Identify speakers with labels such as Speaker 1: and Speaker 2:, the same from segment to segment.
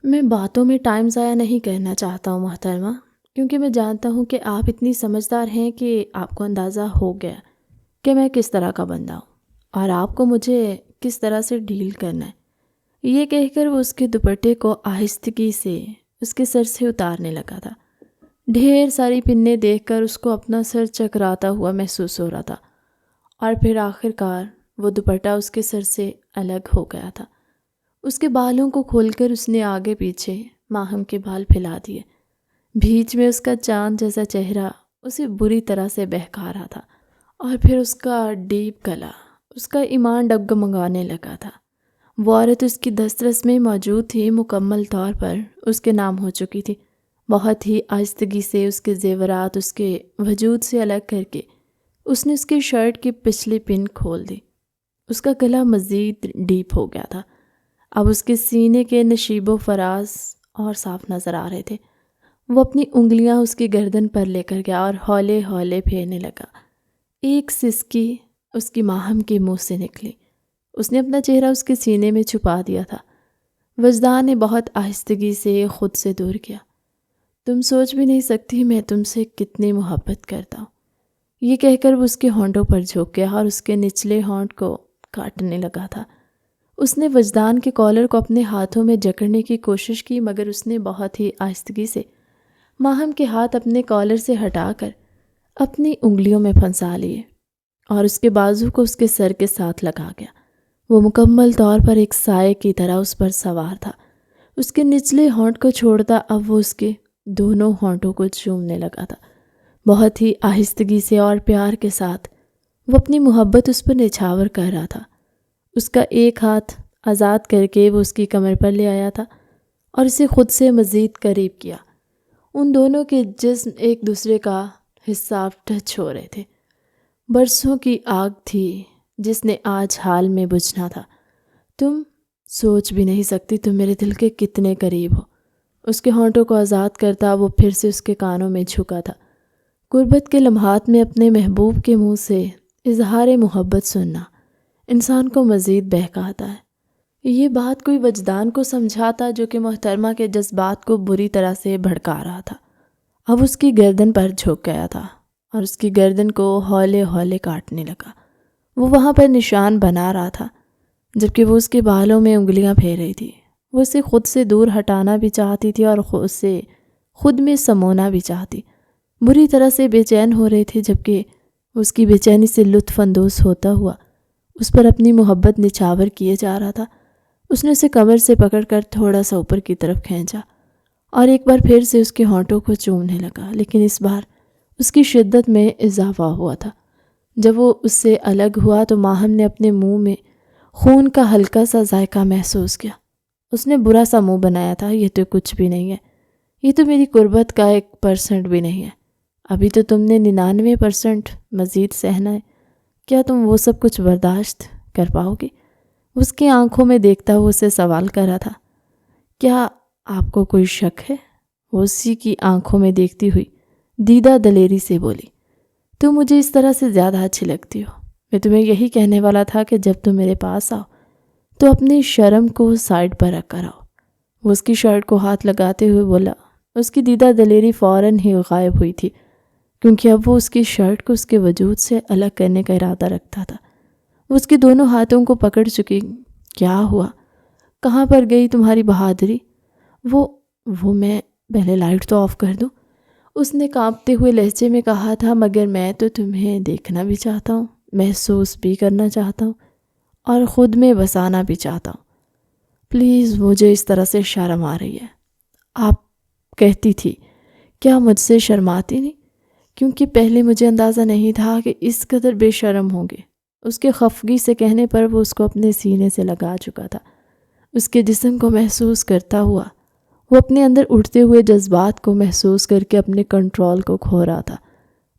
Speaker 1: میں باتوں میں ٹائم ضائع نہیں کرنا چاہتا ہوں محترمہ، کیونکہ میں جانتا ہوں کہ آپ اتنی سمجھدار ہیں کہ آپ کو اندازہ ہو گیا کہ میں کس طرح کا بندہ ہوں اور آپ کو مجھے کس طرح سے ڈیل کرنا ہے۔ یہ کہہ کر وہ اس کے دوپٹے کو آہستگی سے اس کے سر سے اتارنے لگا تھا۔ ڈھیر ساری پنیں دیکھ کر اس کو اپنا سر چکراتا ہوا محسوس ہو رہا تھا، اور پھر آخر کار وہ دوپٹہ اس کے سر سے الگ ہو گیا تھا۔ اس کے بالوں کو کھول کر اس نے آگے پیچھے ماہم کے بال پھیلا دیے۔ بیچ میں اس کا چاند جیسا چہرہ اسے بری طرح سے بہکا رہا تھا، اور پھر اس کا ڈیپ گلا اس کا ایمان ڈگمگانے لگا تھا۔ وہ عورت اس کی دسترس میں موجود تھی، مکمل طور پر اس کے نام ہو چکی تھی۔ بہت ہی آہستگی سے اس کے زیورات اس کے وجود سے الگ کر کے اس نے اس کی شرٹ کی پچھلی پن کھول دی۔ اس کا گلا مزید ڈیپ ہو گیا تھا۔ اب اس کے سینے کے نشیب و فراز اور صاف نظر آ رہے تھے۔ وہ اپنی انگلیاں اس کی گردن پر لے کر گیا اور ہولے ہولے پھیرنے لگا۔ ایک سسکی اس کی ماہم کے منہ سے نکلی۔ اس نے اپنا چہرہ اس کے سینے میں چھپا دیا تھا۔ وجدان نے بہت آہستگی سے خود سے دور کیا۔ تم سوچ بھی نہیں سکتی میں تم سے کتنی محبت کرتا ہوں۔ یہ کہہ کر وہ اس کے ہونٹوں پر جھک گیا اور اس کے نچلے ہونٹ کو کاٹنے لگا تھا۔ اس نے وجدان کے کالر کو اپنے ہاتھوں میں جکڑنے کی کوشش کی، مگر اس نے بہت ہی آہستگی سے ماہم کے ہاتھ اپنے کالر سے ہٹا کر اپنی انگلیوں میں پھنسا لیے اور اس کے بازو کو اس کے سر کے ساتھ لگا گیا۔ وہ مکمل طور پر ایک سائے کی طرح اس پر سوار تھا۔ اس کے نچلے ہونٹ کو چھوڑتا اب وہ اس کے دونوں ہونٹوں کو چومنے لگا تھا۔ بہت ہی آہستگی سے اور پیار کے ساتھ وہ اپنی محبت اس پر نچھاور کر رہا تھا۔ اس کا ایک ہاتھ آزاد کر کے وہ اس کی کمر پر لے آیا تھا اور اسے خود سے مزید قریب کیا۔ ان دونوں کے جسم ایک دوسرے کا حصہ ٹچ ہو رہے تھے۔ برسوں کی آگ تھی جس نے آج حال میں بجھنا تھا۔ تم سوچ بھی نہیں سکتی تم میرے دل کے کتنے قریب ہو۔ اس کے ہونٹوں کو آزاد کرتا وہ پھر سے اس کے کانوں میں جھکا تھا۔ غربت کے لمحات میں اپنے محبوب کے منہ سے اظہار محبت سننا انسان کو مزید بہکاتا ہے۔ یہ بات کوئی وجدان کو سمجھاتا جو کہ محترمہ کے جذبات کو بری طرح سے بھڑکا رہا تھا۔ اب اس کی گردن پر جھک گیا تھا اور اس کی گردن کو ہولے ہولے کاٹنے لگا۔ وہ وہاں پر نشان بنا رہا تھا جبکہ وہ اس کے بالوں میں انگلیاں پھیر رہی تھی۔ وہ اسے خود سے دور ہٹانا بھی چاہتی تھی اور اسے خود میں سمونا بھی چاہتی۔ بری طرح سے بے چین ہو رہی تھی جبکہ اس کی بے چینی سے لطف اندوز ہوتا ہوا اس پر اپنی محبت نچھاور کیے جا رہا تھا۔ اس نے اسے کمر سے پکڑ کر تھوڑا سا اوپر کی طرف کھینچا اور ایک بار پھر سے اس کے ہونٹوں کو چومنے لگا، لیکن اس بار اس کی شدت میں اضافہ ہوا تھا۔ جب وہ اس سے الگ ہوا تو ماہم نے اپنے منہ میں خون کا ہلکا سا ذائقہ محسوس کیا۔ اس نے برا سا منہ بنایا تھا، یہ تو کچھ بھی نہیں ہے، یہ تو میری قربت کا 1% بھی نہیں ہے، ابھی تو تم نے 99% مزید سہنا ہے، کیا تم وہ سب کچھ برداشت کر پاؤ گی؟ اس کی آنکھوں میں دیکھتا ہوا اسے سوال کر رہا تھا۔ کیا آپ کو کوئی شک ہے؟ وہ اسی کی آنکھوں میں دیکھتی ہوئی دیدہ دلیری سے بولی، تم مجھے اس طرح سے زیادہ اچھی لگتی ہو۔ میں تمہیں یہی کہنے والا تھا کہ جب تم میرے پاس آؤ تو اپنی شرم کو سائڈ پر رکھ کر آؤ۔ وہ اس کی شرٹ کو ہاتھ لگاتے ہوئے بولا۔ اس کی دیدہ دلیری فوراً ہی غائب ہوئی تھی کیونکہ اب وہ اس کی شرٹ کو اس کے وجود سے الگ کرنے کا ارادہ رکھتا تھا۔ وہ اس کے دونوں ہاتھوں کو پکڑ چکی۔ کیا ہوا؟ کہاں پر گئی تمہاری بہادری؟ وہ میں پہلے لائٹ تو آف کر دوں، اس نے کانپتے ہوئے لہجے میں کہا تھا، مگر میں تو تمہیں دیکھنا بھی چاہتا ہوں، محسوس بھی کرنا چاہتا ہوں اور خود میں بسانا بھی چاہتا ہوں۔ پلیز، مجھے اس طرح سے شرم آ رہی ہے۔ آپ کہتی تھی، کیا مجھ سے شرماتی نہیں؟ کیونکہ پہلے مجھے اندازہ نہیں تھا کہ اس قدر بے شرم ہوں گے۔ اس کے خفگی سے کہنے پر وہ اس کو اپنے سینے سے لگا چکا تھا۔ اس کے جسم کو محسوس کرتا ہوا وہ اپنے اندر اٹھتے ہوئے جذبات کو محسوس کر کے اپنے کنٹرول کو کھو رہا تھا۔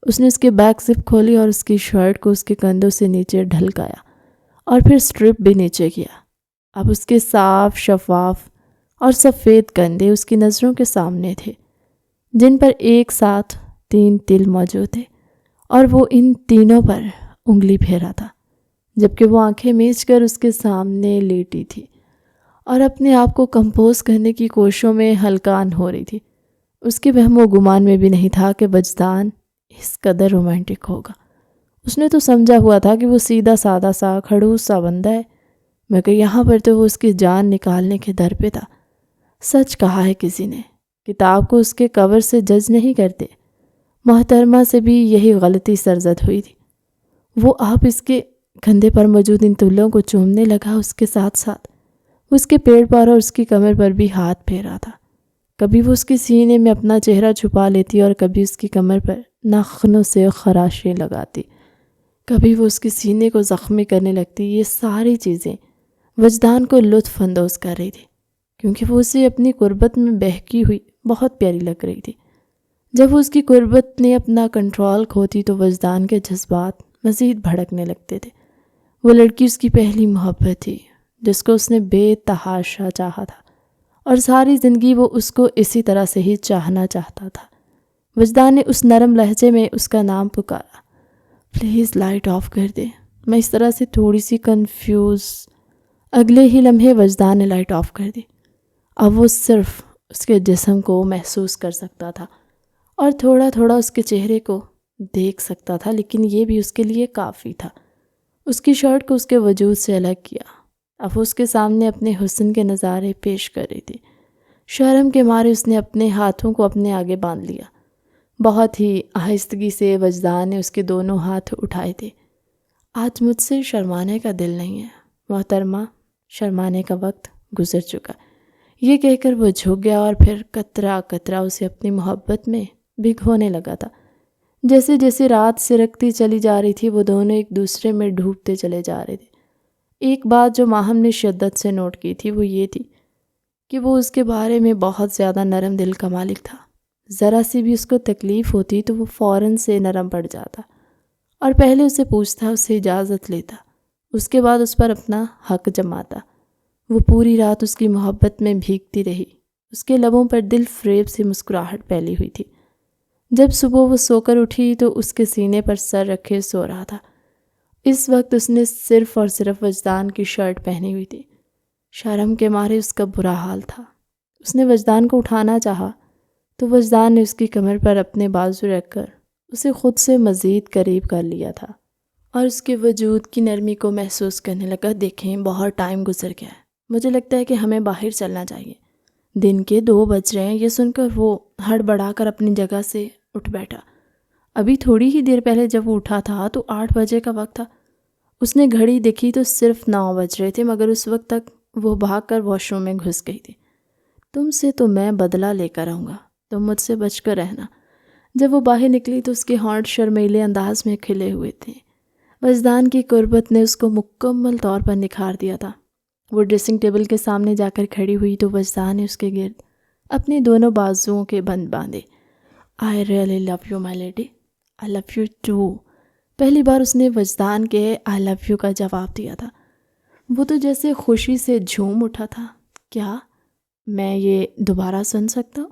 Speaker 1: اس نے اس کے بیک زپ کھولی اور اس کی شرٹ کو اس کے کندھوں سے نیچے ڈھلکایا اور پھر سٹرپ بھی نیچے کیا۔ اب اس کے صاف، شفاف اور سفید کندھے اس کی نظروں کے سامنے تھے، جن پر ایک ساتھ 3 تل موجود تھے اور وہ ان تینوں پر انگلی پھیرا تھا جبکہ وہ آنکھیں میچ کر اس کے سامنے لیٹی تھی اور اپنے آپ کو کمپوز کرنے کی کوششوں میں ہلکان ہو رہی تھی۔ اس کے وہم و گمان میں بھی نہیں تھا کہ وجدان اس قدر رومانٹک ہوگا۔ اس نے تو سمجھا ہوا تھا کہ وہ سیدھا سادہ سا کھڑوس سا بندہ ہے، مگر یہاں پر تو وہ اس کی جان نکالنے کے در پہ تھا۔ سچ کہا ہے کسی نے، کتاب کو اس کے کور سے جج نہیں کرتے۔ محترمہ سے بھی یہی غلطی سرزد ہوئی تھی۔ وہ آپ اس کے کندھے پر موجود ان تلوں کو چومنے لگا، اس کے ساتھ ساتھ اس کے پیڑ پر اور اس کی کمر پر بھی ہاتھ پھیرا تھا۔ کبھی وہ اس کے سینے میں اپنا چہرہ چھپا لیتی اور کبھی اس کی کمر پر ناخنوں سے خراشیں لگاتی، کبھی وہ اس کے سینے کو زخمی کرنے لگتی۔ یہ ساری چیزیں وجدان کو لطف اندوز کر رہی تھی، کیونکہ وہ اسے اپنی قربت میں بہکی ہوئی بہت پیاری لگ رہی تھی۔ جب وہ اس کی قربت نے اپنا کنٹرول کھوتی تو وجدان کے جذبات مزید بھڑکنے لگتے تھے۔ وہ لڑکی اس کی پہلی محبت تھی، جس کو اس نے بے تحاشا چاہا تھا، اور ساری زندگی وہ اس کو اسی طرح سے ہی چاہنا چاہتا تھا۔ وجدان نے اس نرم لہجے میں اس کا نام پکارا، پلیز لائٹ آف کر دے، میں اس طرح سے تھوڑی سی کنفیوز۔ اگلے ہی لمحے وجدان نے لائٹ آف کر دی۔ اب وہ صرف اس کے جسم کو محسوس کر سکتا تھا اور تھوڑا تھوڑا اس کے چہرے کو دیکھ سکتا تھا، لیکن یہ بھی اس کے لیے کافی تھا۔ اس کی شرٹ کو اس کے وجود سے الگ کیا۔ اب وہ اس کے سامنے اپنے حسن کے نظارے پیش کر رہی تھی۔ شرم کے مارے اس نے اپنے ہاتھوں کو اپنے آگے باندھ لیا۔ بہت ہی آہستگی سے وجدان نے اس کے دونوں ہاتھ اٹھائے تھے۔ آج مجھ سے شرمانے کا دل نہیں ہے محترمہ، شرمانے کا وقت گزر چکا۔ یہ کہہ کر وہ جھک گیا اور پھر قطرہ قطرہ اسے اپنی محبت میں بھگونے لگا تھا۔ جیسے جیسے رات سرکتی چلی جا رہی تھی، وہ دونوں ایک دوسرے میں ڈوبتے چلے جا رہے تھے۔ ایک بات جو ماہم نے شدت سے نوٹ کی تھی وہ یہ تھی کہ وہ اس کے بارے میں بہت زیادہ نرم دل کا مالک تھا۔ ذرا سی بھی اس کو تکلیف ہوتی تو وہ فوراً سے نرم پڑ جاتا اور پہلے اسے پوچھتا، اسے اجازت لیتا، اس کے بعد اس پر اپنا حق جماتا۔ وہ پوری رات اس کی محبت میں بھیگتی رہی۔ اس کے لبوں پر دل فریب سے مسکراہٹ پھیلی ہوئی تھی۔ جب صبح وہ سو کر اٹھی تو اس کے سینے پر سر رکھے سو رہا تھا۔ اس وقت اس نے صرف اور صرف وجدان کی شرٹ پہنی ہوئی تھی۔ شرم کے مارے اس کا برا حال تھا۔ اس نے وجدان کو اٹھانا چاہا تو وجدان نے اس کی کمر پر اپنے بازو رکھ کر اسے خود سے مزید قریب کر لیا تھا اور اس کے وجود کی نرمی کو محسوس کرنے لگا۔ دیکھیں، بہت ٹائم گزر گیا ہے، مجھے لگتا ہے کہ ہمیں باہر چلنا چاہیے۔ دن کے 2 بج رہے ہیں۔ یہ سن کر وہ ہڑبڑا کر اپنی جگہ سے اٹھ بیٹھا۔ ابھی تھوڑی ہی دیر پہلے جب وہ اٹھا تھا تو 8 بجے کا وقت تھا۔ اس نے گھڑی دیکھی تو صرف 9 بج رہے تھے، مگر اس وقت تک وہ بھاگ کر واش روم میں گھس گئی تھی۔ تم سے تو میں بدلہ لے کر آؤں گا، تم مجھ سے بچ کر رہنا۔ جب وہ باہر نکلی تو اس کے ہونٹ شرمیلے انداز میں کھلے ہوئے تھے۔ وجدان کی قربت نے اس کو مکمل طور پر نکھار دیا تھا۔ وہ ڈریسنگ ٹیبل کے سامنے جا کر کھڑی ہوئی تو وجدان نے اس کے گرد اپنے دونوں بازوؤں کے بند باندھے۔ I really love you my lady. I love you too. پہلی بار اس نے وجدان کے I love you کا جواب دیا تھا۔ وہ تو جیسے خوشی سے جھوم اٹھا تھا۔ کیا میں یہ دوبارہ سن سکتا ہوں؟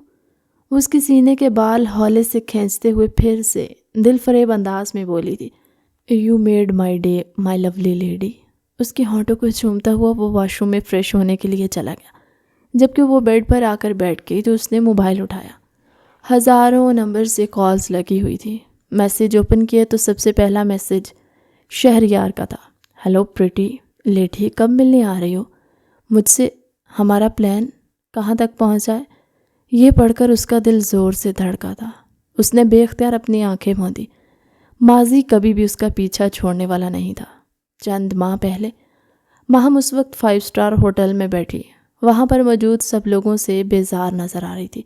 Speaker 1: وہ اس کے سینے کے بال ہولے سے کھینچتے ہوئے پھر سے دل فریب انداز میں بولی تھی، You made my day my lovely lady. اس کے ہونٹوں کو چومتا ہوا وہ واش روم میں فریش ہونے کے لیے چلا گیا۔ جبکہ وہ بیڈ پر آ کر بیٹھ گئی تو اس نے موبائل اٹھایا۔ ہزاروں نمبر سے کالز لگی ہوئی تھی۔ میسیج اوپن کیے تو سب سے پہلا میسیج شہریار کا تھا۔ ہیلو پریٹی لیڈی، کب ملنے آ رہی ہو مجھ سے؟ ہمارا پلان کہاں تک پہنچا ہے؟ یہ پڑھ کر اس کا دل زور سے دھڑکا تھا۔ اس نے بے اختیار اپنی آنکھیں موندی۔ ماضی کبھی بھی اس کا پیچھا چھوڑنے والا نہیں تھا۔ چند ماہ پہلے ماہم اس وقت 5 اسٹار ہوٹل میں بیٹھی وہاں پر موجود سب لوگوں سے بیزار نظر آ رہی تھی۔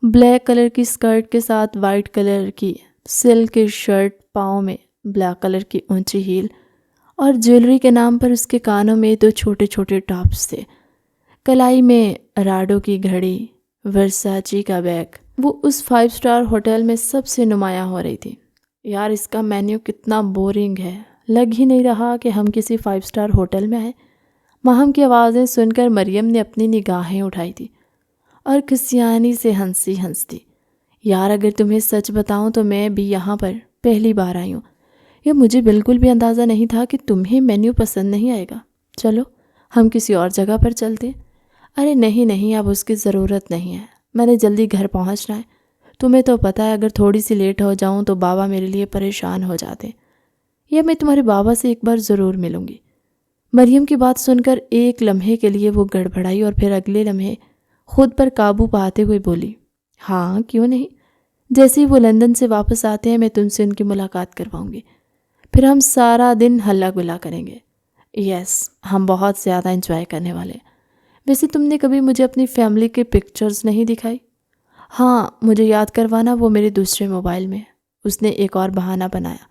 Speaker 1: بلیک کلر کی سکرٹ کے ساتھ وائٹ کلر کی سلک کی شرٹ، پاؤں میں بلیک کلر کی اونچی ہیل اور جیولری کے نام پر اس کے کانوں میں 2 چھوٹے چھوٹے ٹاپس تھے۔ کلائی میں راڈو کی گھڑی، ورساچی کا بیگ۔ وہ اس 5 اسٹار ہوٹل میں سب سے نمایاں ہو رہی تھی۔ یار اس کا مینیو کتنا بورنگ ہے، لگ ہی نہیں رہا کہ ہم کسی 5 اسٹار ہوٹل میں ہیں۔ ماہم کی آوازیں سن کر مریم نے اپنی نگاہیں اٹھائی تھی اور کسیانی سے ہنسی۔ یار اگر تمہیں سچ بتاؤں تو میں بھی یہاں پر پہلی بار آئی ہوں۔ یہ مجھے بالکل بھی اندازہ نہیں تھا کہ تمہیں مینیو پسند نہیں آئے گا۔ چلو ہم کسی اور جگہ پر چلتے ہیں۔ ارے نہیں نہیں، اب اس کی ضرورت نہیں ہے، میں نے جلدی گھر پہنچنا ہے۔ تمہیں تو پتہ ہے اگر تھوڑی سی لیٹ ہو جاؤں تو بابا میرے لیے پریشان ہو جاتے ہیں، یا میں تمہارے بابا سے ایک بار ضرور ملوں گی۔ مریم کی بات سن کر ایک لمحے کے لیے وہ گڑبڑائی اور پھر اگلے لمحے خود پر قابو پاتے ہوئے بولی، ہاں کیوں نہیں، جیسے ہی وہ لندن سے واپس آتے ہیں میں تم سے ان کی ملاقات کرواؤں گی، پھر ہم سارا دن ہلا گلا کریں گے۔ یس، ہم بہت زیادہ انجوائے کرنے والے ہیں۔ ویسے تم نے کبھی مجھے اپنی فیملی کے پکچرز نہیں دکھائی؟ ہاں، مجھے یاد کروانا، وہ میرے دوسرے موبائل میں۔ اس نے ایک اور بہانہ بنایا،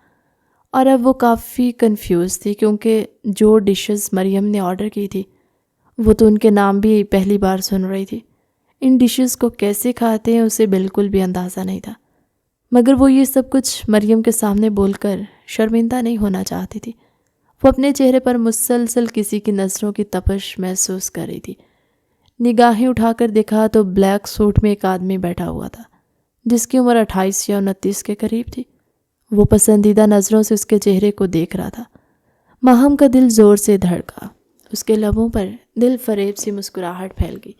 Speaker 1: اور اب وہ کافی کنفیوز تھی کیونکہ جو ڈشز مریم نے آرڈر کی تھی وہ تو ان کے نام بھی پہلی بار سن رہی تھی۔ ان ڈشز کو کیسے کھاتے ہیں اسے بالکل بھی اندازہ نہیں تھا، مگر وہ یہ سب کچھ مریم کے سامنے بول کر شرمندہ نہیں ہونا چاہتی تھی۔ وہ اپنے چہرے پر مسلسل کسی کی نظروں کی تپش محسوس کر رہی تھی۔ نگاہیں اٹھا کر دیکھا تو بلیک سوٹ میں ایک آدمی بیٹھا ہوا تھا جس کی عمر 28 یا 29 کے قریب تھی۔ وہ پسندیدہ نظروں سے اس کے چہرے کو دیکھ رہا تھا۔ ماہم کا دل زور سے دھڑکا، اس کے لبوں پر دل فریب سی مسکراہٹ پھیل گئی۔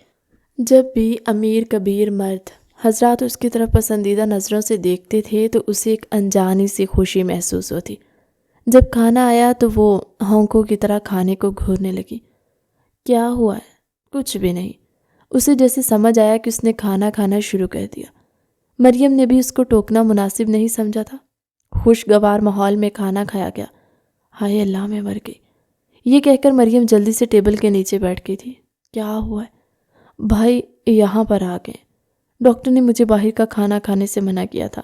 Speaker 1: جب بھی امیر کبیر مرد حضرات اس کی طرف پسندیدہ نظروں سے دیکھتے تھے تو اسے ایک انجانی سی خوشی محسوس ہوتی۔ جب کھانا آیا تو وہ ہونکوں کی طرح کھانے کو گھورنے لگی۔ کیا ہوا ہے؟ کچھ بھی نہیں۔ اسے جیسے سمجھ آیا کہ اس نے کھانا کھانا شروع کر دیا۔ مریم نے بھی اس کو ٹوکنا مناسب نہیں سمجھا تھا۔ خوشگوار ماحول میں کھانا کھایا گیا۔ ہائے اللہ، میں مر گئی، یہ کہہ کر مریم جلدی سے ٹیبل کے نیچے بیٹھ گئی تھی۔ کیا ہوا ہے؟ بھائی یہاں پر آ گئے، ڈاکٹر نے مجھے باہر کا کھانا کھانے سے منع کیا تھا،